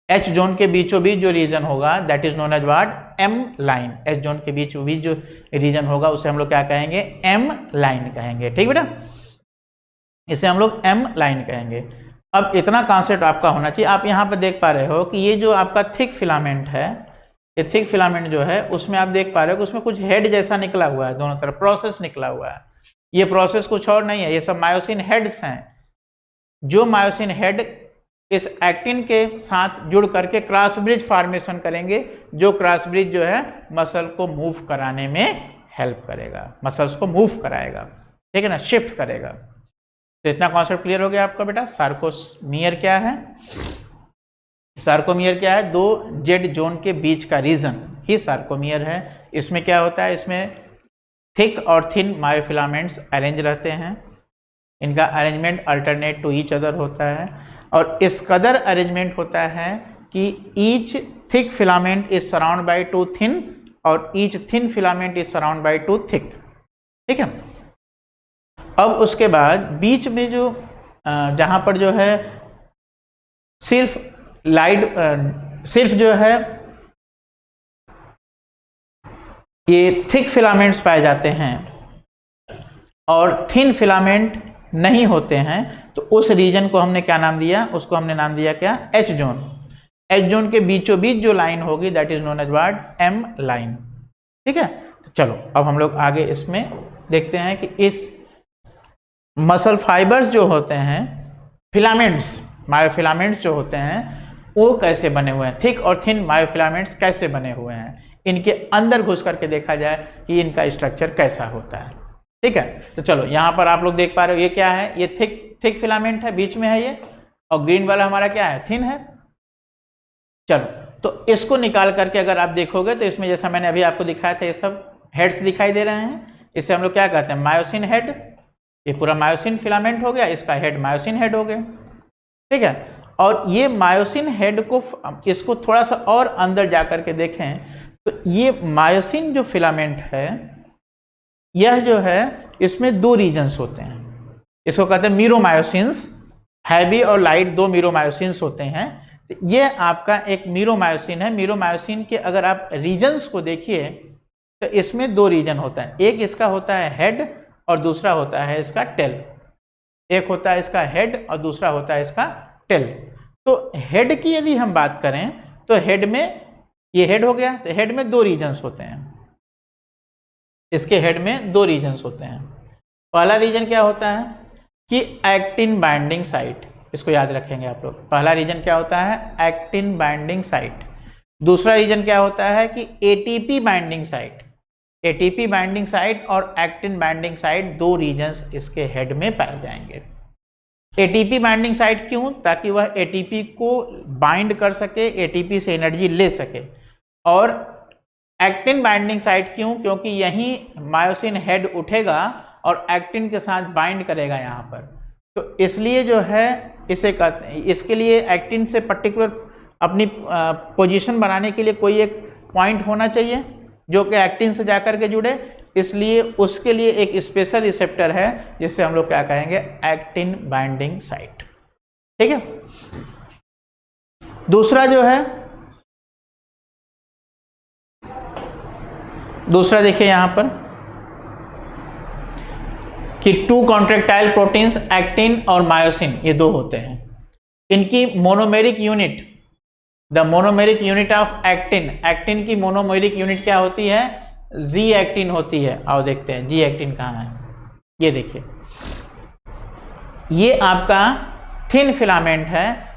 H zone के बीचों बीच जो रीजन होगा that is known as what, M line. H zone के बीचों बीच जो रीजन होगा उसे हम लोग क्या कहेंगे, एम लाइन कहेंगे, ठीक बेटा, इसे हम लोग एम लाइन कहेंगे। अब इतना कॉन्सेप्ट आपका होना चाहिए। आप यहाँ पर देख पा रहे हो कि ये जो आपका थिक फिलामेंट है, ये थिक फिलामेंट जो है उसमें आप देख पा रहे हो कि उसमें कुछ हेड जैसा निकला हुआ है, दोनों तरफ प्रोसेस निकला हुआ है। ये प्रोसेस कुछ और नहीं है, ये सब मायोसिन हेड्स हैं। जो मायोसिन हेड इस एक्टिन के साथ जुड़ करके क्रॉस ब्रिज फॉर्मेशन करेंगे, जो क्रॉस ब्रिज जो है मसल को मूव कराने में हेल्प करेगा, मसल्स को मूव कराएगा, ठीक है ना, शिफ्ट करेगा। तो इतना कॉन्सेप्ट क्लियर हो गया आपका बेटा। सार्कोमियर क्या है, सार्कोमियर क्या है, दो जेड जोन के बीच का रीजन ही सार्कोमियर है। इसमें क्या होता है, इसमें थिक और थिन मायोफिलामेंट्स अरेंज रहते हैं, इनका arrangement alternate to each other होता है, और इस कदर अरेंजमेंट होता है कि each thick filament is surround by two thin और each thin filament is surround by two thick, ठीक है। अब उसके बाद बीच में जो जहां पर जो है सिर्फ लाइट, सिर्फ जो है ये थिक फिलामेंट्स पाए जाते हैं और थिन फिलामेंट नहीं होते हैं, तो उस रीजन को हमने क्या नाम दिया, उसको हमने नाम दिया क्या, एच जोन। एच जोन के बीचों बीच जो लाइन होगी that is known as what, M line, ठीक है। तो चलो अब हम लोग आगे इसमें देखते हैं कि इस मसल फाइबर्स जो होते हैं, फिलामेंट्स, मायोफिलामेंट्स जो होते हैं वो कैसे बने हुए हैं, थिक और थिन मायोफिलामेंट्स कैसे बने हुए हैं, इनके अंदर घुस करके देखा जाए कि इनका स्ट्रक्चर कैसा होता है, ठीक है। तो चलो यहाँ पर आप लोग देख पा रहे हो ये क्या है, ये थिक फिलामेंट है, बीच में है ये, और ग्रीन वाला हमारा क्या है, थिन है। चलो तो इसको निकाल करके अगर आप देखोगे तो इसमें जैसा मैंने अभी आपको दिखाया था ये सब हेड्स दिखाई दे रहे हैं, इसे हम लोग क्या कहते हैं, मायोसिन हेड। ये पूरा मायोसिन फिलामेंट हो गया, इसका हेड मायोसिन हेड हो गया, ठीक है। और ये मायोसिन हेड को, इसको थोड़ा सा और अंदर जा करके देखें तो ये मायोसिन जो फिलामेंट है यह जो है इसमें दो रीजन्स होते हैं, इसको कहते हैं मीरोमायोसिन्स, हैवी और लाइट दो मीरोमायोसिन्स होते हैं। तो ये आपका एक मीरोमायोसिन है। मीरोमायोसिन के अगर आप रीजन्स को देखिए तो इसमें दो रीजन होता है, एक इसका होता है हेड और दूसरा होता है इसका टेल। एक होता है इसका हेड और दूसरा होता है इसका टेल। तो हेड की यदि हम बात करें तो हेड में, ये हेड हो गया, तो हेड में दो रीजन्स होते हैं, इसके हेड में दो रीजन्स होते हैं। पहला रीजन क्या होता है कि एक्टिन बाइंडिंग साइट, इसको याद रखेंगे आप लोग। पहला रीजन क्या होता है, एक्टिन बाइंडिंग साइट। दूसरा रीजन क्या होता है कि ATP binding site. ATP binding site और एक्टिन बाइंडिंग साइट दो रीजन्स इसके हेड में पाए जाएंगे। एटीपी बाइंडिंग साइट क्यों, ताकि वह एटीपी को बाइंड कर सके, एटीपी से एनर्जी ले सके। और एक्टिन बाइंडिंग साइट क्यों, क्योंकि यहीं मायोसिन हेड उठेगा और एक्टिन के साथ बाइंड करेगा यहाँ पर। तो इसलिए जो है इसे कहते हैं, इसके लिए एक्टिन से पर्टिकुलर अपनी पोजीशन बनाने के लिए कोई एक पॉइंट होना चाहिए जो कि एक्टिन से जाकर के जुड़े, इसलिए उसके लिए एक स्पेशल रिसेप्टर है जिससे हम लोग क्या कहेंगे, एक्टिन बाइंडिंग साइट, ठीक है। दूसरा जो है, दूसरा देखिए यहाँ पर कि टू कॉन्ट्रेक्टाइल प्रोटीन्स एक्टिन और मायोसिन, ये दो होते हैं। इनकी monomeric unit, the monomeric unit of actin, actin की मोनोमेरिक यूनिट क्या होती है, जी एक्टिन होती है। आओ देखते हैं जी एक्टिन कहाँ है, ये देखिए, ये आपका थिन फिलामेंट है।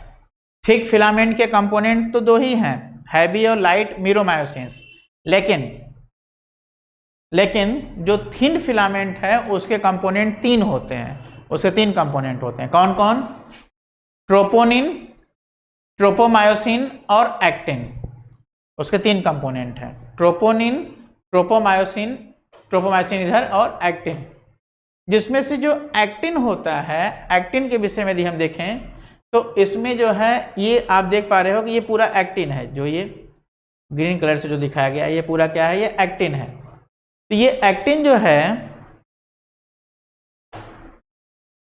थिक फिलामेंट के कंपोनेंट तो दो ही हैं, हैवी और लाइट मीरोमायोसिन्स, लेकिन जो थिन फिलामेंट है उसके कंपोनेंट तीन होते हैं, उसके तीन कंपोनेंट होते हैं। कौन कौन, ट्रोपोनिन, ट्रोपोमायोसिन और एक्टिन, उसके तीन कंपोनेंट हैं, ट्रोपोनिन, ट्रोपोमायोसिन, ट्रोपोमायोसिन इधर, और एक्टिन। जिसमें से जो एक्टिन होता है, एक्टिन के विषय में यदि हम देखें तो इसमें जो है ये आप देख पा रहे हो कि ये पूरा एक्टिन है, जो ये ग्रीन कलर से जो दिखाया गया ये पूरा क्या है, ये एक्टिन है। तो ये एक्टिन जो है,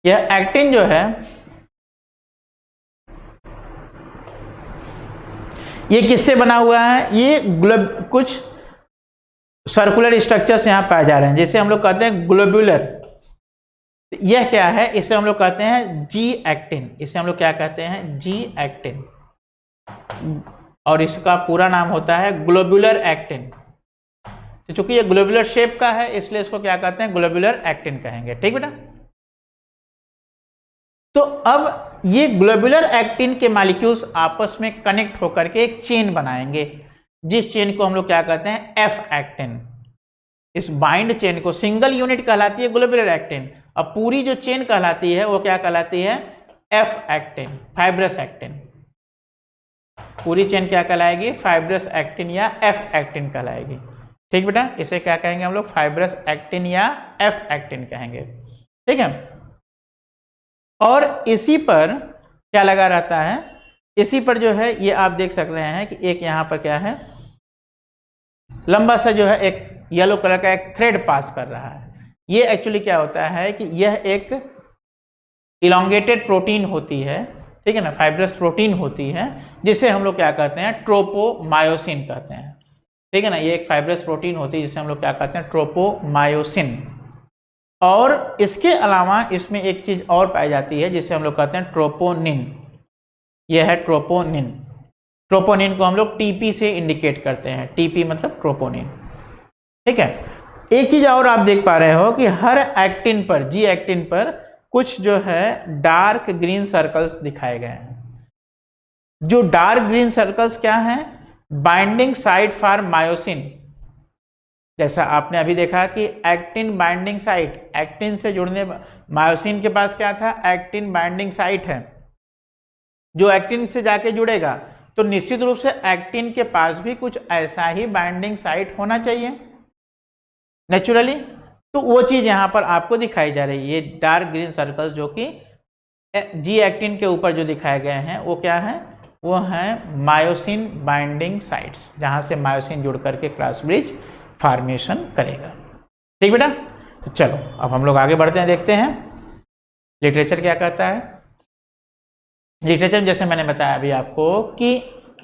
यह एक्टिन जो है ये किससे बना हुआ है, ये कुछ सर्कुलर स्ट्रक्चर्स यहाँ पाए जा रहे हैं, जैसे हम लोग कहते हैं ग्लोब्यूलर। यह क्या है, इसे हम लोग कहते हैं जी एक्टिन, इसे हम लोग क्या कहते हैं, जी एक्टिन, और इसका पूरा नाम होता है ग्लोब्यूलर एक्टिन। तो चूंकि ये ग्लोब्यूलर शेप का है इसलिए इसको क्या कहते हैं, ग्लोब्यूलर एक्टिन कहेंगे। ठीक बेटा। तो अब ये ग्लोब्यूलर एक्टिन के मॉलिक्यूल्स आपस में कनेक्ट होकर के एक चेन बनाएंगे, जिस चेन को हम लोग क्या कहते हैं, एफ एक्टिन। इस बाइंड चेन को सिंगल यूनिट कहलाती है ग्लोब्यूलर एक्टिन, अब पूरी जो चेन कहलाती है वो क्या कहलाती है, एफ एक्टिन, फाइब्रस एक्टिन। पूरी चेन क्या कहलाएगी, फाइब्रस एक्टिन या एफ एक्टिन कहलाएगी। ठीक बेटा, इसे क्या कहेंगे हम लोग, फाइब्रस एक्टिन या एफ एक्टिन कहेंगे। ठीक है। और इसी पर क्या लगा रहता है, इसी पर जो है ये आप देख सक रहे हैं कि एक यहाँ पर क्या है, लंबा सा जो है एक येलो कलर का एक थ्रेड पास कर रहा है। ये एक्चुअली क्या होता है कि यह एक इलोंगेटेड प्रोटीन होती है, ठीक है ना, फाइब्रस प्रोटीन होती है, जिसे हम लोग क्या कहते हैं, ट्रोपोमायोसिन कहते हैं। ठीक है ना, ये एक फाइब्रस प्रोटीन होती है जिसे हम लोग क्या कहते हैं, ट्रोपोमायोसिन। और इसके अलावा इसमें एक चीज और पाई जाती है जिसे हम लोग कहते हैं ट्रोपोनिन। यह है ट्रोपोनिन। ट्रोपोनिन को हम लोग टीपी से इंडिकेट करते हैं, टीपी मतलब ट्रोपोनिन। ठीक है। एक चीज और आप देख पा रहे हो कि हर एक्टिन पर, जी एक्टिन पर कुछ जो है डार्क ग्रीन सर्कल्स दिखाए गए हैं। जो डार्क ग्रीन सर्कल्स क्या हैं, बाइंडिंग साइट फॉर मायोसिन। जैसा आपने अभी देखा कि एक्टिन बाइंडिंग साइट, एक्टिन से जुड़ने, मायोसिन के पास क्या था, एक्टिन बाइंडिंग साइट है, जो एक्टिन से जाके जुड़ेगा तो निश्चित रूप से एक्टिन के पास भी कुछ ऐसा ही बाइंडिंग साइट होना चाहिए नेचुरली। तो वो चीज यहाँ पर आपको दिखाई जा रही है, ये डार्क ग्रीन सर्कल्स जो कि जी एक्टिन के ऊपर जो दिखाए गए हैं वो क्या है, वो है मायोसिन बाइंडिंग साइट्स, जहाँ से मायोसिन जुड़ करके क्रॉस ब्रिज फॉर्मेशन करेगा। ठीक बेटा। तो चलो अब हम लोग आगे बढ़ते हैं, देखते हैं लिटरेचर क्या कहता है। लिटरेचर जैसे मैंने बताया अभी आपको कि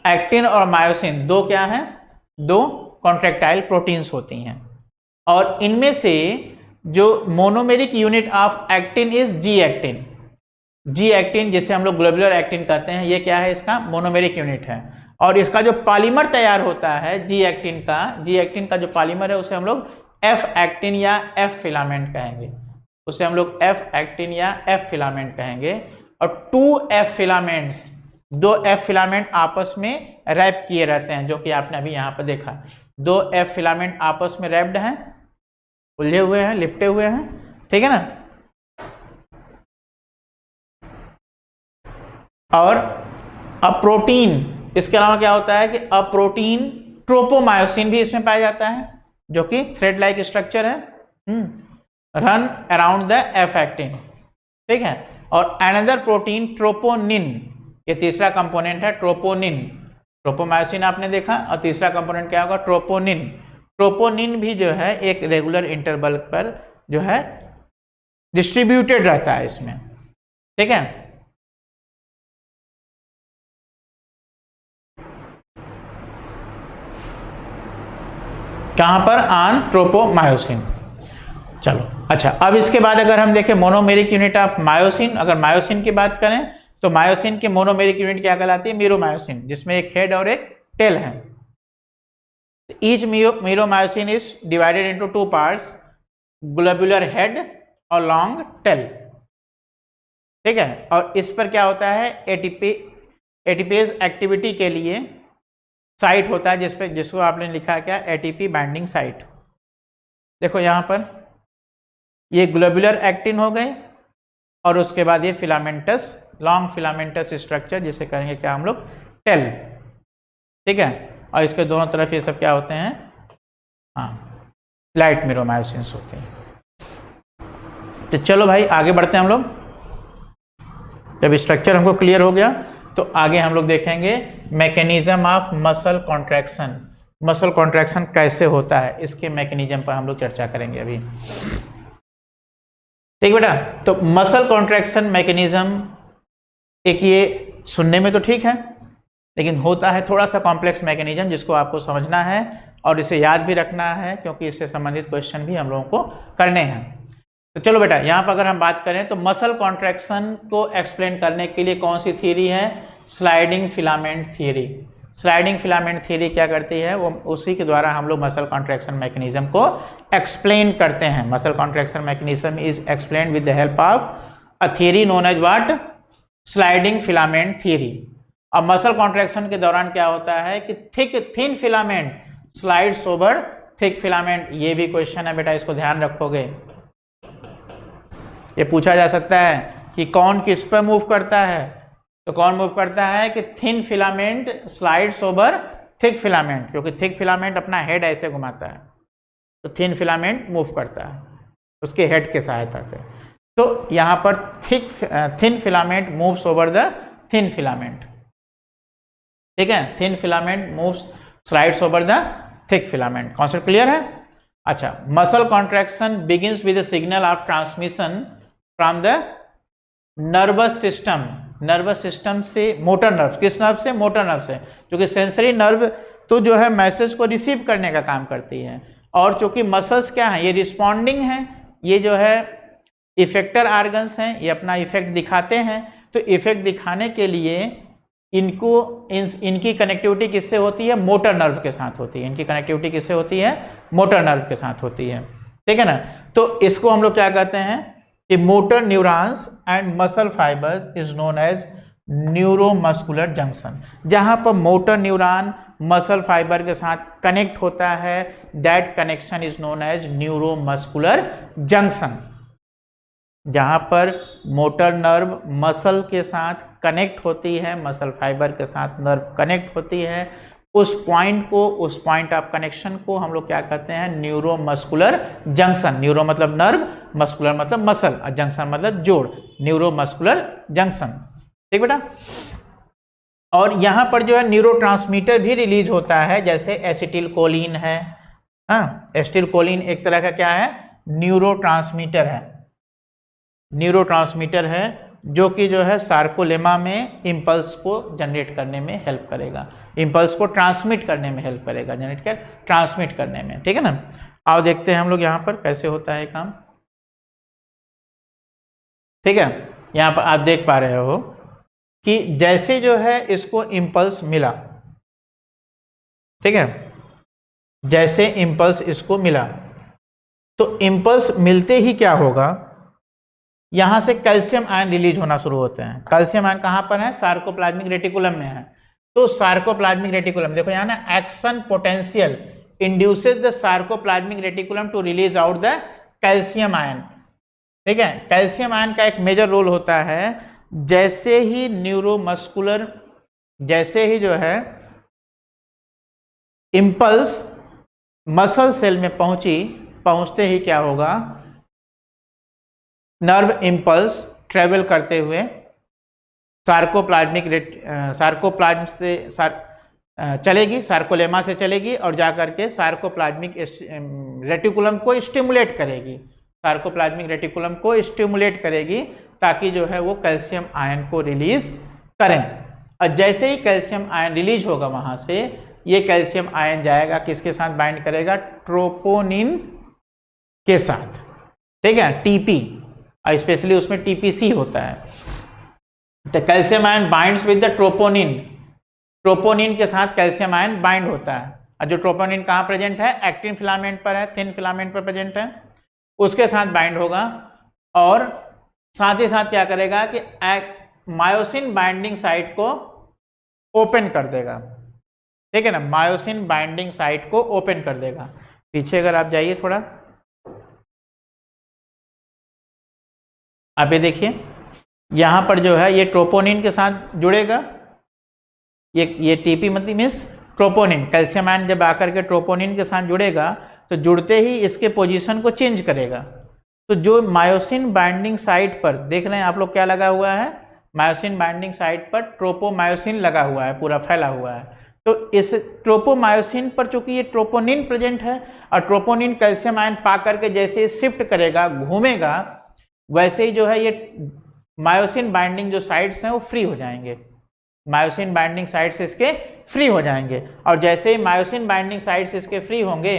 एक्टिन और मायोसिन दो क्या हैं, दो कॉन्ट्रैक्टाइल प्रोटीन्स होती हैं, और इनमें से जो monomeric unit of actin is G actin. G actin जिसे हम लोग ग्लोबुलर एक्टिन कहते हैं, ये क्या है, इसका मोनोमेरिक यूनिट है। और इसका जो पॉलीमर तैयार होता है जी एक्टिन का जो पॉलीमर है उसे हम लोग एफ एक्टिन या एफ फिलामेंट कहेंगे, उसे हम लोग एफ एक्टिन या एफ फिलामेंट कहेंगे। और टू एफ फिलामेंट्स, दो एफ फिलामेंट आपस में रैप किए रहते हैं, जो कि आपने अभी यहाँ पर देखा, दो एफ फिलामेंट आपस में रैप्ड हैं, उलझे हुए हैं, लिपटे हुए हैं। ठीक है ना। और अप्रोटीन, इसके अलावा क्या होता है कि अप्रोटीन ट्रोपोमायोसिन भी इसमें पाया जाता है, जो कि थ्रेड लाइक स्ट्रक्चर है, run around the F actin. ठीक है। और अनदर प्रोटीन ट्रोपोनिन, ये तीसरा कंपोनेंट है ट्रोपोनिन। ट्रोपोमायोसिन आपने देखा, और तीसरा कंपोनेंट क्या होगा, ट्रोपोनिन। ट्रोपोनिन भी जो है एक रेगुलर इंटरवल पर जो है डिस्ट्रीब्यूटेड रहता है इसमें। ठीक है। कहां पर, ऑन ट्रोपोमायोसिन। चलो अच्छा, अब इसके बाद अगर हम देखें मोनोमेरिक यूनिट ऑफ मायोसिन, अगर मायोसिन की बात करें तो मायोसिन की मोनोमेरिक यूनिट क्या कहलाती है, मीरोमायोसिन, जिसमें एक हेड और एक टेल है। Each meromyosin is divided into two parts, globular head और लॉन्ग टेल। ठीक है। और इस पर क्या होता है, एटीपेज एक्टिविटी के लिए साइट होता है, जिसको आपने लिखा क्या, एटीपी बाइंडिंग साइट। देखो यहाँ पर ये ग्लोबुलर एक्टिन हो गए, और उसके बाद ये फिलामेंटस, लॉन्ग फिलामेंटस स्ट्रक्चर जिसे कहेंगे क्या हम लोग, टेल। ठीक है। और इसके दोनों तरफ ये सब क्या होते हैं, हाँ, लाइट मीरोमायोसिन्स होते हैं। तो चलो भाई आगे बढ़ते हैं हम लोग। जब स्ट्रक्चर हमको क्लियर हो गया तो आगे हम लोग देखेंगे mechanism of muscle contraction, muscle contraction कैसे होता है, इसके मैकेनिज्म पर हम लोग चर्चा करेंगे अभी। ठीक बेटा, तो मसल कॉन्ट्रैक्शन मैकेनिज्म एक ये सुनने में तो ठीक है, लेकिन होता है थोड़ा सा कॉम्प्लेक्स मैकेनिज्म जिसको आपको समझना है और इसे याद भी रखना है, क्योंकि इससे संबंधित क्वेश्चन भी हम लोगों को करने हैं। तो चलो बेटा, यहाँ पर अगर हम बात करें तो मसल कॉन्ट्रैक्शन को एक्सप्लेन करने के लिए कौन सी थ्योरी है? Sliding filament theory. Sliding filament theory क्या करती है? वो उसी के द्वारा हम लोग मसल कॉन्ट्रैक्शन मैकेनिज्म को एक्सप्लेन करते हैं। Muscle contraction mechanism is explain with the help of a theory known as what? Sliding filament theory. अब मसल कॉन्ट्रैक्शन के दौरान क्या होता है कि thin filament slides over thick filament. ये भी क्वेश्चन है बेटा, इसको ध्यान रखोगे। ये पूछा जा सकता है कि कौन किस पर मूव करता है, तो कौन मूव करता है कि thin filament slides over thick filament, क्योंकि थिक फिलामेंट अपना हेड ऐसे घुमाता है, तो थिन फिलामेंट मूव करता है उसके हेड के सहायता से। तो यहाँ पर thin filament moves over the thin filament. ठीक है, thin filament moves slides over the thick filament. Concept clear है? अच्छा, muscle contraction begins with the signal of transmission from the nervous system. Nervous system से motor nerve, किस nerve से? Motor nerve से, क्योंकि sensory nerve तो जो है मैसेज को रिसीव करने का काम करती है, और चूंकि मसल्स क्या है? ये रिस्पॉन्डिंग है, ये जो है इफेक्टर आर्गन्स हैं, ये अपना इफेक्ट दिखाते हैं। तो इफेक्ट दिखाने के लिए इनकी कनेक्टिविटी किससे होती है? मोटर नर्व के साथ होती है। इनकी कनेक्टिविटी किससे होती है? मोटर नर्व के साथ होती है। ठीक है ना? तो इसको हम लोग क्या कहते हैं कि motor neurons and muscle fibres is known as neuromuscular junction. जहां पर मोटर न्यूरॉन मसल फाइबर के साथ कनेक्ट होता है, that connection is known as neuromuscular junction. जहां पर मोटर नर्व मसल के साथ कनेक्ट होती है, मसल फाइबर के साथ नर्व कनेक्ट होती है, उस पॉइंट ऑफ कनेक्शन को हम लोग क्या कहते हैं? Neuromuscular junction. न्यूरो मतलब नर्व, मस्कुलर मतलब मसल, और जंक्शन मतलब जोड़, न्यूरोमस्कुलर जंक्शन। ठीक बेटा? और यहाँ पर जो है न्यूरोट्रांसमीटर भी रिलीज होता है, जैसे एसिटिलकोलिन है। हाँ, एसिटिलकोलिन एक तरह का क्या है? न्यूरोट्रांसमीटर है। न्यूरोट्रांसमीटर है जो कि जो है सार्कोलेमा में इम्पल्स को जनरेट करने में हेल्प करेगा, इम्पल्स को ट्रांसमिट करने में हेल्प करेगा, ट्रांसमिट करने में। ठीक है ना? आओ देखते हैं हम लोग यहाँ पर कैसे होता है काम। ठीक है, यहाँ पर आप देख पा रहे हो कि जैसे जो है इसको इम्पल्स मिला, ठीक है, जैसे इम्पल्स इसको मिला, तो इम्पल्स मिलते ही क्या होगा? यहां से कैल्शियम आयन रिलीज होना शुरू होते हैं। कैल्शियम आयन कहां पर है? सार्कोप्लाज्मिक रेटिकुलम में है। तो सार्कोप्लाज्मिक रेटिकुलम देखो यहाँ ना, action potential induces the sarcoplasmic reticulum to release out the calcium ion. ठीक है, कैल्शियम आयन का एक मेजर रोल होता है। जैसे ही न्यूरोमस्कुलर, जैसे ही जो है इम्पल्स मसल सेल में पहुंचते ही क्या होगा? नर्व इम्पल्स ट्रेवल करते हुए सार्कोप्लाज्म से चलेगी, सार्कोलेमा से चलेगी और जाकर के सार्कोप्लाज्मिक रेटिकुलम को स्टिमुलेट करेगी, सार्कोप्लाज्मिक रेटिकुलम को स्टिमुलेट करेगी ताकि जो है वो कैल्शियम आयन को रिलीज करें। और जैसे ही कैल्शियम आयन रिलीज होगा वहां से, ये कैल्शियम आयन जाएगा किसके साथ बाइंड करेगा? ट्रोपोनिन के साथ। ठीक है, टीपी, स्पेशली उसमें टीपीसी होता है। तो calcium ion binds with the troponin, troponin के साथ कैल्शियम आयन बाइंड होता है। और जो ट्रोपोनिन कहाँ प्रेजेंट है? एक्टिन फिलामेंट पर है, थिन फिलामेंट पर प्रेजेंट है, उसके साथ बाइंड होगा। और साथ ही साथ क्या करेगा कि मायोसिन बाइंडिंग साइट को ओपन कर देगा। ठीक है ना, मायोसिन बाइंडिंग साइट को ओपन कर देगा। पीछे अगर आप जाइए थोड़ा, आप ये देखिए, यहाँ पर जो है ये ट्रोपोनिन के साथ जुड़ेगा। ये टीपी मतलब मीन्स ट्रोपोनिन, कैल्शियम आयन जब आकर के ट्रोपोनिन के साथ जुड़ेगा तो जुड़ते ही इसके पोजीशन को चेंज करेगा। तो जो मायोसिन बाइंडिंग साइट पर देख रहे हैं आप लोग क्या लगा हुआ है? मायोसिन बाइंडिंग साइट पर ट्रोपोमायोसिन लगा हुआ है, पूरा फैला हुआ है। तो इस ट्रोपोमायोसिन पर चूंकि ये ट्रोपोनिन प्रेजेंट है और ट्रोपोनिन कैल्शियम आयन पा करके जैसे शिफ्ट करेगा, घूमेगा, वैसे ही जो है ये मायोसिन बाइंडिंग जो साइट्स हैं वो फ्री हो जाएंगे, मायोसिन बाइंडिंग साइट्स इसके फ्री हो जाएंगे। और जैसे ही मायोसिन बाइंडिंग साइट्स इसके फ्री होंगे,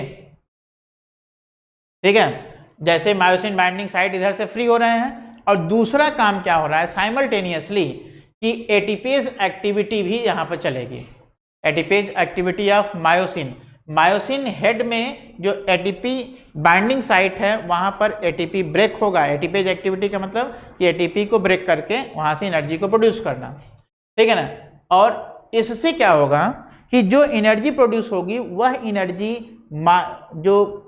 ठीक है, जैसे मायोसिन बाइंडिंग साइट इधर से फ्री हो रहे हैं और दूसरा काम क्या हो रहा है साइमल्टेनियसली कि एटीपेज एक्टिविटी भी यहाँ पर चलेगी। ATPase activity of myosin, myosin head में जो एटीपी बाइंडिंग साइट है वहाँ पर एटीपी ब्रेक होगा। एटीपेज एक्टिविटी का मतलब कि एटीपी को ब्रेक करके वहाँ से एनर्जी को प्रोड्यूस करना, ठीक है ना। और इससे क्या होगा कि जो एनर्जी प्रोड्यूस होगी वह एनर्जी जो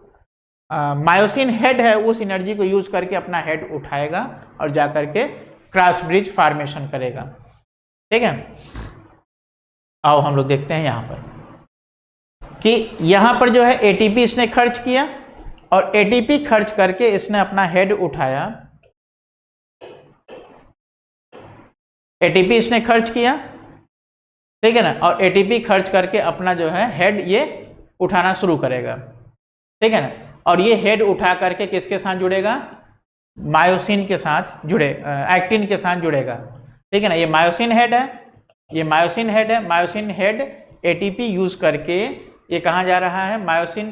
मायोसिन हेड है उस एनर्जी को यूज करके अपना हेड उठाएगा और जाकर के क्रॉस ब्रिज फॉर्मेशन करेगा, ठीक है। आओ हम लोग देखते हैं यहाँ पर कि यहाँ पर जो है एटीपी इसने खर्च किया और एटीपी खर्च करके इसने अपना हेड उठाया, एटीपी इसने खर्च किया, ठीक है ना, और एटीपी खर्च करके अपना जो है हेड ये उठाना शुरू करेगा, ठीक है ना। और ये हेड उठा करके किसके साथ जुड़ेगा, मायोसिन के साथ जुड़े, एक्टिन के साथ जुड़ेगा, ठीक है ना। ये मायोसिन हेड है, ये मायोसिन हेड है। मायोसिन हेड एटीपी यूज करके ये कहाँ जा रहा है, मायोसिन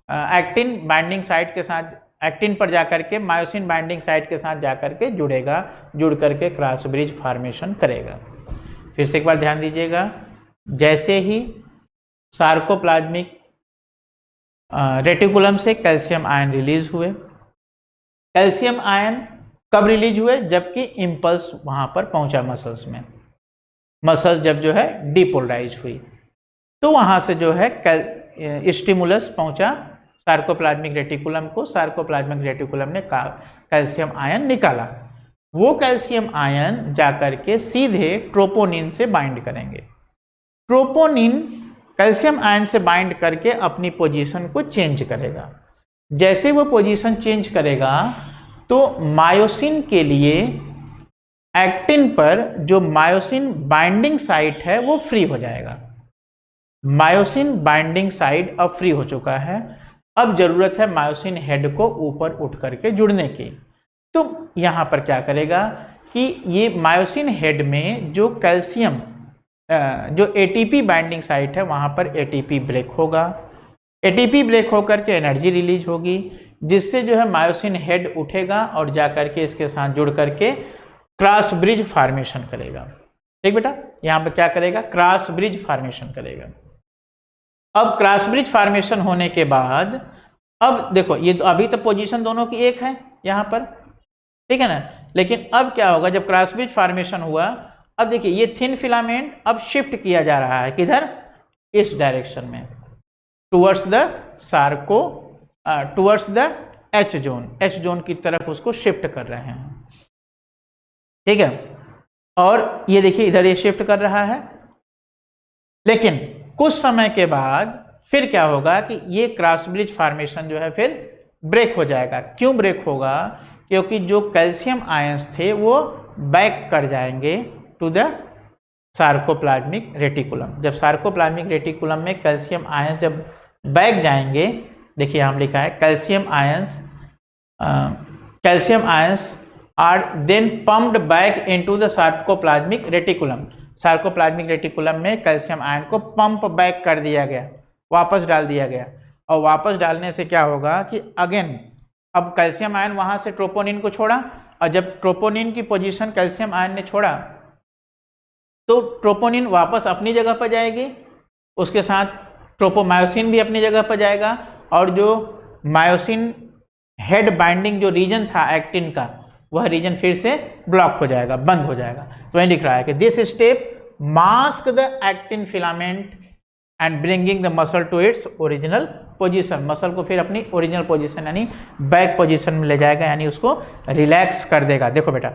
एक्टिन बाइंडिंग साइट के साथ, एक्टिन पर जाकर के मायोसिन बाइंडिंग साइट के साथ जाकर के जुड़ेगा, जुड़ करके क्रॉस ब्रिज फॉर्मेशन करेगा। फिर से एक बार ध्यान दीजिएगा, जैसे ही सार्कोप्लाज्मिक रेटिकुलम से कैल्शियम आयन रिलीज हुए, कैल्शियम आयन कब रिलीज हुए, जबकि इम्पल्स वहां पर पहुंचा मसल्स में, मसल्स जब जो है डिपोलराइज हुई तो वहां से जो है स्टिमुलस पहुंचा सार्कोप्लाज्मिक रेटिकुलम को, सार्कोप्लाज्मिक रेटिकुलम ने कैल्शियम आयन निकाला। वो कैल्शियम आयन जाकर के सीधे ट्रोपोनिन से बाइंड करेंगे। ट्रोपोनिन कैल्शियम आयन से बाइंड करके अपनी पोजीशन को चेंज करेगा। जैसे वो पोजीशन चेंज करेगा तो मायोसिन के लिए एक्टिन पर जो मायोसिन बाइंडिंग साइट है वो फ्री हो जाएगा। मायोसिन बाइंडिंग साइट अब फ्री हो चुका है, अब जरूरत है मायोसिन हेड को ऊपर उठ करके जुड़ने की। तो यहाँ पर क्या करेगा कि ये मायोसिन हेड में जो कैल्शियम जो एटीपी बाइंडिंग साइट है वहाँ पर एटीपी ब्रेक होगा, एटीपी ब्रेक होकर के एनर्जी रिलीज होगी, जिससे जो है मायोसिन हेड उठेगा और जाकर के इसके साथ जुड़ करके क्रॉस ब्रिज फॉर्मेशन करेगा। ठीक बेटा, यहाँ पर क्या करेगा, क्रॉस ब्रिज फॉर्मेशन करेगा। अब क्रॉस ब्रिज फॉर्मेशन होने के बाद अब देखो ये तो अभी तो पोजीशन दोनों की एक है यहाँ पर, ठीक है ना, लेकिन अब क्या होगा जब क्रॉस ब्रिज फॉर्मेशन हुआ, अब देखिए ये थिन फिलामेंट अब शिफ्ट किया जा रहा है किधर, इस डायरेक्शन में, towards the Sarco, towards the H zone, H zone की तरफ उसको शिफ्ट कर रहे हैं, ठीक है। और ये देखिए इधर ये शिफ्ट कर रहा है, लेकिन कुछ समय के बाद फिर क्या होगा कि ये क्रॉस ब्रिज फॉर्मेशन जो है फिर ब्रेक हो जाएगा। क्यों ब्रेक होगा, क्योंकि जो कैल्शियम आयंस थे वो बैक कर जाएंगे टू द सार्कोप्लाज्मिक रेटिकुलम। जब सार्कोप्लाज्मिक रेटिकुलम में कैल्शियम आयंस जब बैक जाएंगे, देखिए हम लिखा है calcium ions are then pumped back into the sarcoplasmic reticulum. Sarcoplasmic reticulum में कैल्शियम आयन को पंप बैक कर दिया गया, वापस डाल दिया गया, और वापस डालने से क्या होगा कि अगेन अब कैल्शियम आयन वहां से ट्रोपोनिन को छोड़ा, और जब ट्रोपोनिन की पोजीशन कैल्शियम आयन ने छोड़ा तो ट्रोपोनिन वापस अपनी जगह पर जाएगी, उसके साथ ट्रोपोमायोसिन भी अपनी जगह पर जाएगा, और जो मायोसिन हेड बाइंडिंग जो रीजन था एक्टिन का, वह रीजन फिर से ब्लॉक हो जाएगा, बंद हो जाएगा। तो वही लिख रहा है कि this step mask the actin filament and bringing the muscle to its original position. Muscle को फिर अपनी ओरिजिनल पोजीशन यानी बैक पोजीशन में ले जाएगा, यानी उसको रिलैक्स कर देगा। देखो बेटा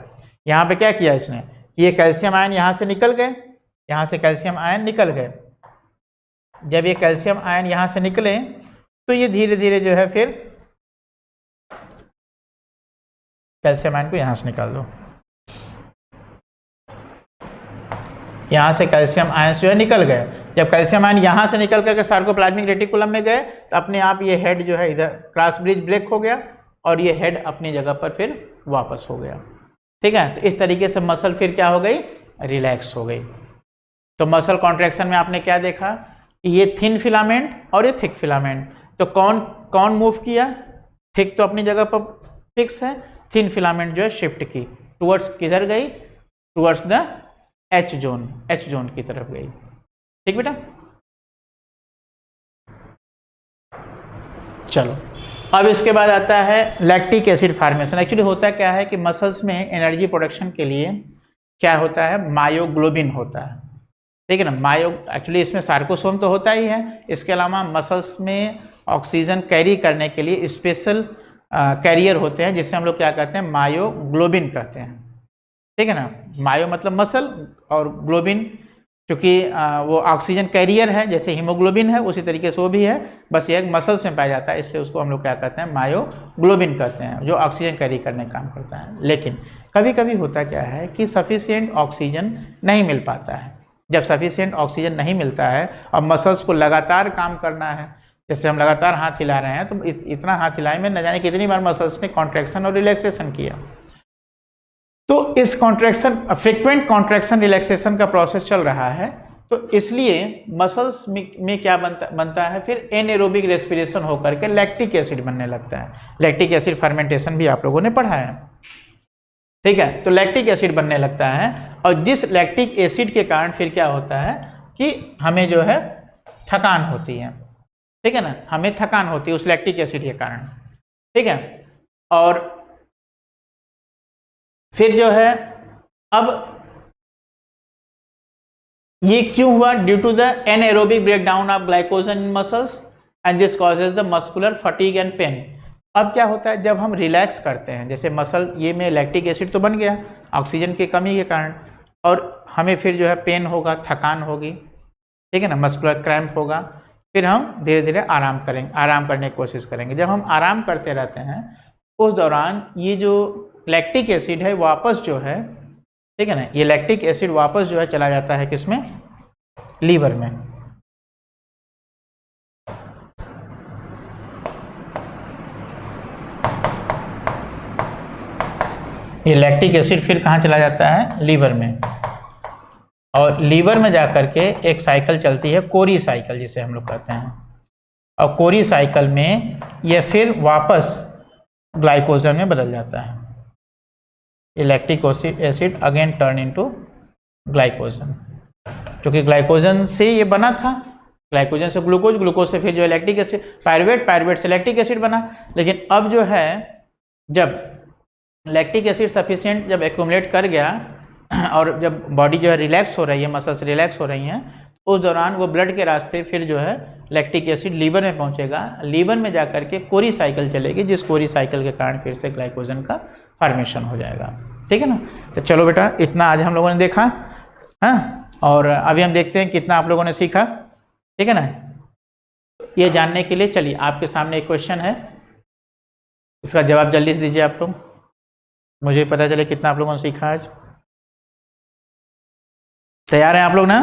यहाँ पे क्या किया इसने, ये कैल्शियम आयन यहाँ से निकल गए, यहाँ से कैल्शियम आयन निकल गए। जब ये कैल्शियम आयन यहाँ से निकले तो ये धीरे धीरे जो है फिर कैल्शियम आयन को यहाँ से निकाल दो, यहाँ से कैल्शियम आयन जो है निकल गए। जब कैल्शियम आयन यहाँ से निकल करके सार्कोप्लाज्मिक रेटिकुलम में गए तो अपने आप ये हेड जो है इधर क्रॉस ब्रिज ब्रेक हो गया और ये हेड अपनी जगह पर फिर वापस हो गया। ठीक है, तो इस तरीके से मसल फिर क्या हो गई, रिलैक्स हो गई। तो मसल कॉन्ट्रैक्शन में आपने क्या देखा, ये थिन फिलामेंट और ये थिक फिलामेंट, तो कौन कौन मूव किया, थिक तो अपनी जगह पर फिक्स है, थिन फिलामेंट जो है शिफ्ट की, टुवर्ड्स किधर गई, टुवर्ड्स द एच जोन की तरफ गई। ठीक बेटा, चलो अब इसके बाद आता है लैक्टिक एसिड फॉर्मेशन। एक्चुअली होता क्या है कि मसल्स में एनर्जी प्रोडक्शन के लिए क्या होता है, मायोग्लोबिन होता है। ठीक है ना, एक्चुअली इसमें सार्कोसोम तो होता ही है, इसके अलावा मसल्स में ऑक्सीजन कैरी करने के लिए स्पेशल कैरियर होते हैं जिसे हम लोग क्या कहते हैं, मायोग्लोबिन कहते हैं। ठीक है ना, मायो मतलब मसल और ग्लोबिन क्योंकि वो ऑक्सीजन कैरियर है, जैसे हीमोग्लोबिन है उसी तरीके से वो भी है, बस ये मसल्स में पाया जाता है, इसलिए उसको हम लोग क्या कहते हैं, मायोग्लोबिन कहते हैं, जो ऑक्सीजन कैरी करने का काम करता है। लेकिन कभी कभी होता क्या है कि सफिशिएंट ऑक्सीजन नहीं मिल पाता है। जब सफिशिएंट ऑक्सीजन नहीं मिलता है और मसल्स को लगातार काम करना है, जैसे हम लगातार हाथ हिला रहे हैं तो इतना हाथ हिलाए में न जाने कितनी बार मसल्स ने कॉन्ट्रैक्शन और रिलैक्सेशन किया, तो इस कॉन्ट्रैक्शन फ्रीक्वेंट कॉन्ट्रैक्शन रिलैक्सेशन का प्रोसेस चल रहा है, तो इसलिए मसल्स में क्या बनता है फिर एनएरोबिक रेस्पिरेशन होकर के लैक्टिक एसिड बनने लगता है। लैक्टिक एसिड फर्मेंटेशन भी आप लोगों ने पढ़ा है। ठीक है, तो लैक्टिक एसिड बनने लगता है और जिस लैक्टिक एसिड के कारण फिर क्या होता है कि हमें जो है थकान होती है। ठीक है ना, हमें थकान होती है उस लैक्टिक एसिड के कारण। ठीक है, और फिर जो है अब ये क्यों हुआ, due to the anaerobic breakdown of glycogen in muscles and this causes the muscular fatigue and pain. अब क्या होता है जब हम रिलैक्स करते हैं, जैसे मसल ये में लैक्टिक एसिड तो बन गया ऑक्सीजन की कमी के कारण, और हमें फिर जो है पेन होगा, थकान होगी। ठीक है ना, मस्कुलर क्रैम्प होगा, फिर हम धीरे धीरे आराम करेंगे, आराम करने की कोशिश करेंगे। जब हम आराम करते रहते हैं उस दौरान ये जो लैक्टिक एसिड है वापस जो है, ठीक है ना, ये लैक्टिक एसिड वापस जो है चला जाता है किसमें, लीवर में। ये लैक्टिक एसिड फिर कहाँ चला जाता है, लीवर में, और लीवर में जाकर के एक साइकिल चलती है, कोरी साइकिल जिसे हम लोग कहते हैं, और कोरी साइकिल में ये फिर वापस ग्लाइकोजन में बदल जाता है। ये lactic acid again turn into glycogen, क्योंकि ग्लाइकोजन से ये बना था, ग्लाइकोजन से ग्लूकोज, ग्लूकोज से फिर जो है लैक्टिक एसिड, पायरुवेट, पायरुवेट से लैक्टिक एसिड बना। लेकिन अब जो है जब लैक्टिक एसिड सफिशिएंट जब एक्यूमुलेट कर गया और जब बॉडी जो है रिलैक्स हो रही है, मसल्स रिलैक्स हो रही हैं, उस दौरान वो ब्लड के रास्ते फिर जो है लैक्टिक एसिड लीवर में पहुंचेगा, लीवर में जाकर के कोरी साइकिल चलेगी, जिस कोरी साइकिल के कारण फिर से ग्लाइकोजन का फॉर्मेशन हो जाएगा। ठीक है ना, तो चलो बेटा इतना आज हम लोगों ने देखा, हाँ, और अभी हम देखते हैं कितना आप लोगों ने सीखा। ठीक है ना, ये जानने के लिए चलिए आपके सामने एक क्वेश्चन है, इसका जवाब जल्दी से दीजिए आप लोग, मुझे पता चले कितना आप लोगों ने सीखा आज। तैयार हैं आप लोग ना?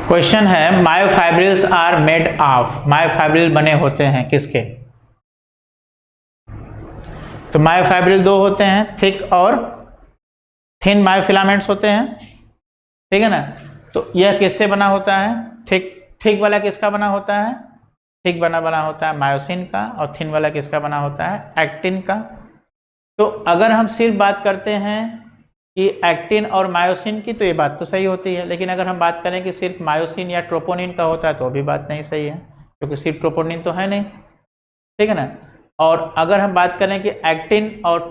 क्वेश्चन है myofibrils are made of, myofibril बने होते हैं किसके? तो मायोफाइब्रिल दो होते हैं, थिक और थिन मायोफिलामेंट्स होते हैं। ठीक है ना, तो यह किससे बना होता है? थिक वाला किसका बना होता है? थिक बना होता है मायोसिन का, और थिन वाला किसका बना होता है? एक्टिन का। तो अगर हम सिर्फ बात करते हैं कि एक्टिन और मायोसिन की, तो ये बात तो सही होती है, लेकिन अगर हम बात करें कि सिर्फ मायोसिन या ट्रोपोनिन का होता है तो भी बात नहीं सही है, क्योंकि सिर्फ ट्रोपोनिन तो है नहीं। ठीक है ना, और अगर हम बात करें कि एक्टिन और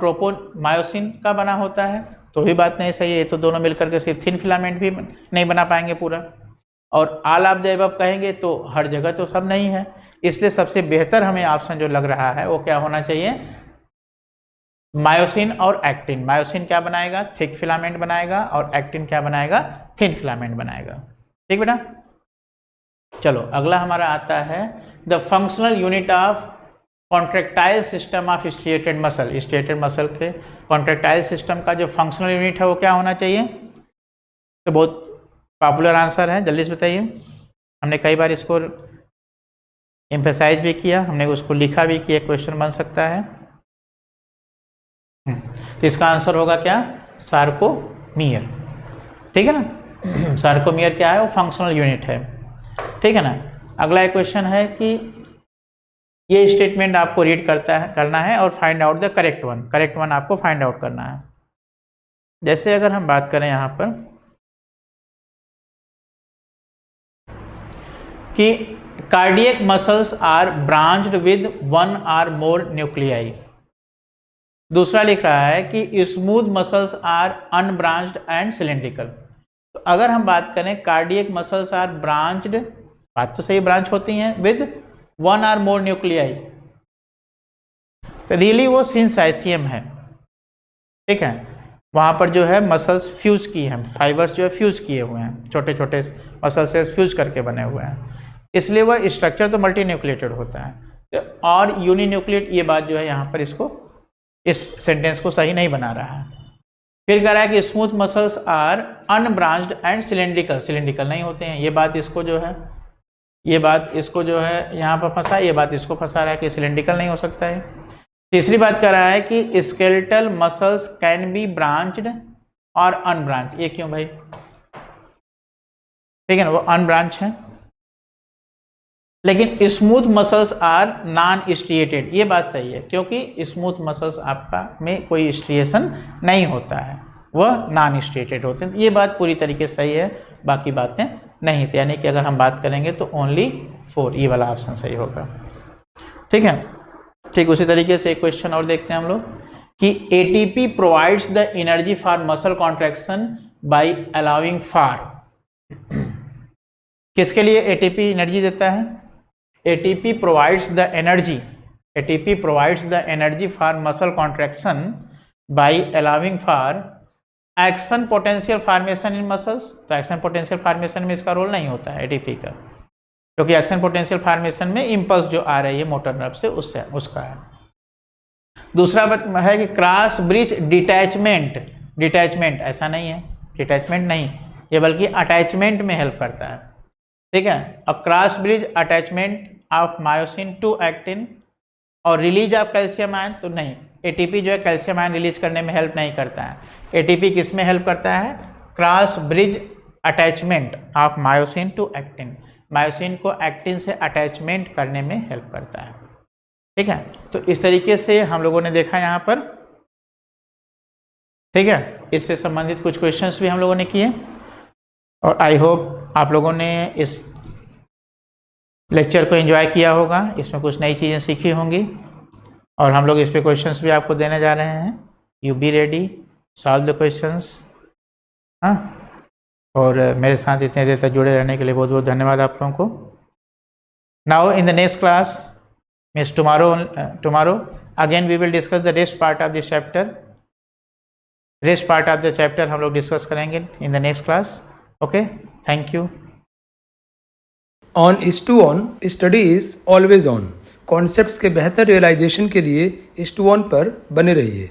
मायोसिन का बना होता है तो भी बात नहीं सही है, ये तो दोनों मिलकर के सिर्फ थिन फिलामेंट भी नहीं बना पाएंगे पूरा। और ऑल ऑफ द अबव कहेंगे तो हर जगह तो सब नहीं है, इसलिए सबसे बेहतर हमें ऑप्शन जो लग रहा है वो क्या होना चाहिए? मायोसिन और एक्टिन। मायोसिन क्या बनाएगा? थिक फिलामेंट बनाएगा, और एक्टिन क्या बनाएगा? थिन फिलामेंट बनाएगा। ठीक बेटा, चलो अगला हमारा आता है the functional unit of contractile system of striated muscle, striated muscle के कॉन्ट्रेक्टाइल सिस्टम का जो फंक्शनल यूनिट है वो क्या होना चाहिए? तो बहुत पॉपुलर आंसर है, जल्दी से बताइए। हमने कई बार इसको एम्फेसाइज भी किया, हमने उसको लिखा भी किया, क्वेश्चन बन सकता है। तो इसका आंसर होगा क्या? सार्कोमियर। ठीक है ना, सार्कोमियर क्या है? वो फंक्शनल यूनिट है। ठीक है ना। अगला एक क्वेश्चन है कि ये स्टेटमेंट आपको रीड करना है और find out the correct one. Correct one आपको फाइंड आउट करना है। जैसे अगर हम बात करें यहाँ पर कि cardiac muscles are branched with one or more nuclei. दूसरा लिख रहा है कि smooth muscles are unbranched and cylindrical. तो अगर हम बात करें कार्डियक मसल्स आर ब्रांच्ड, बात तो सही, ब्रांच होती हैं with one or more nuclei, तो रियली वो सिंसाइसियम है। ठीक है, वहाँ पर जो है मसल्स फ्यूज की हैं, फाइबर्स जो है फ्यूज किए हुए हैं, छोटे छोटे मसल से फ्यूज करके बने हुए हैं, इसलिए वह स्ट्रक्चर तो मल्टी न्यूक्लिएटेड होता है। और यूनिन्यूक्लिएट, ये बात जो है यहाँ पर इसको, इस सेंटेंस को सही नहीं बना रहा है। फिर कह रहा है कि smooth muscles are unbranched and cylindrical, cylindrical नहीं होते हैं। ये बात इसको जो है, ये बात इसको जो है यहाँ पर फंसा, ये बात इसको फंसा रहा है कि सिलेंड्रिकल नहीं हो सकता है। तीसरी बात कह रहा है कि skeletal muscles can be branched और अनब्रांच। ये क्यों भाई? ठीक है ना, वो अनब्रांच है। लेकिन smooth muscles are non striated, ये बात सही है, क्योंकि स्मूथ मसल्स आपका में कोई स्ट्रिएशन नहीं होता है, वह नॉन स्ट्रिएटेड होते हैं। ये बात पूरी तरीके से सही है, बाकी बातें नहीं थी। यानी कि अगर हम बात करेंगे तो ओनली 4, ये वाला ऑप्शन सही होगा। ठीक है, ठीक उसी तरीके से एक क्वेश्चन और देखते हैं हम लोग कि ATP provides the energy for muscle contraction by allowing for. किसके लिए एटीपी एनर्जी देता है? ATP provides the energy, ATP provides the energy for muscle contraction by allowing for action potential formation in muscles। तो action potential formation में इसका role नहीं होता है ATP का, क्योंकि एक्शन पोटेंशियल फॉर्मेशन में इम्पल्स जो आ रही है मोटर नर्व से उससे उसका है। दूसरा है कि क्रॉस ब्रिज डिटैचमेंट, डिटैचमेंट ऐसा नहीं है, डिटैचमेंट नहीं, ये बल्कि अटैचमेंट में हेल्प करता है। ठीक है, और cross bridge attachment of myosin to actin और रिलीज ऑफ कैल्शियम आयन, तो नहीं, एटीपी जो है कैल्शियम आयन रिलीज करने में हेल्प नहीं करता है। एटीपी किस में हेल्प करता है? Cross bridge attachment of myosin to actin, myosin को एक्टिन से अटैचमेंट करने में हेल्प करता है। ठीक है, तो इस तरीके से हम लोगों ने देखा यहाँ पर। ठीक है, इससे संबंधित कुछ क्वेश्चंस भी हम लोगों ने किए और आई होप आप लोगों ने इस लेक्चर को एंजॉय किया होगा, इसमें कुछ नई चीज़ें सीखी होंगी और हम लोग इस पे क्वेश्चंस भी आपको देने जा रहे हैं। You be ready, solve the questions. हाँ, और मेरे साथ इतने देर तक जुड़े रहने के लिए बहुत बहुत धन्यवाद आप लोगों को। Now in the next class means tomorrow again we will discuss the rest part of this chapter. Rest part of the chapter हम लोग डिस्कस करेंगे in the next class. Okay, thank you. On ISTU-ON study is always on. Concepts के बेहतर realisation के लिए ISTU-ON पर बने रहिए।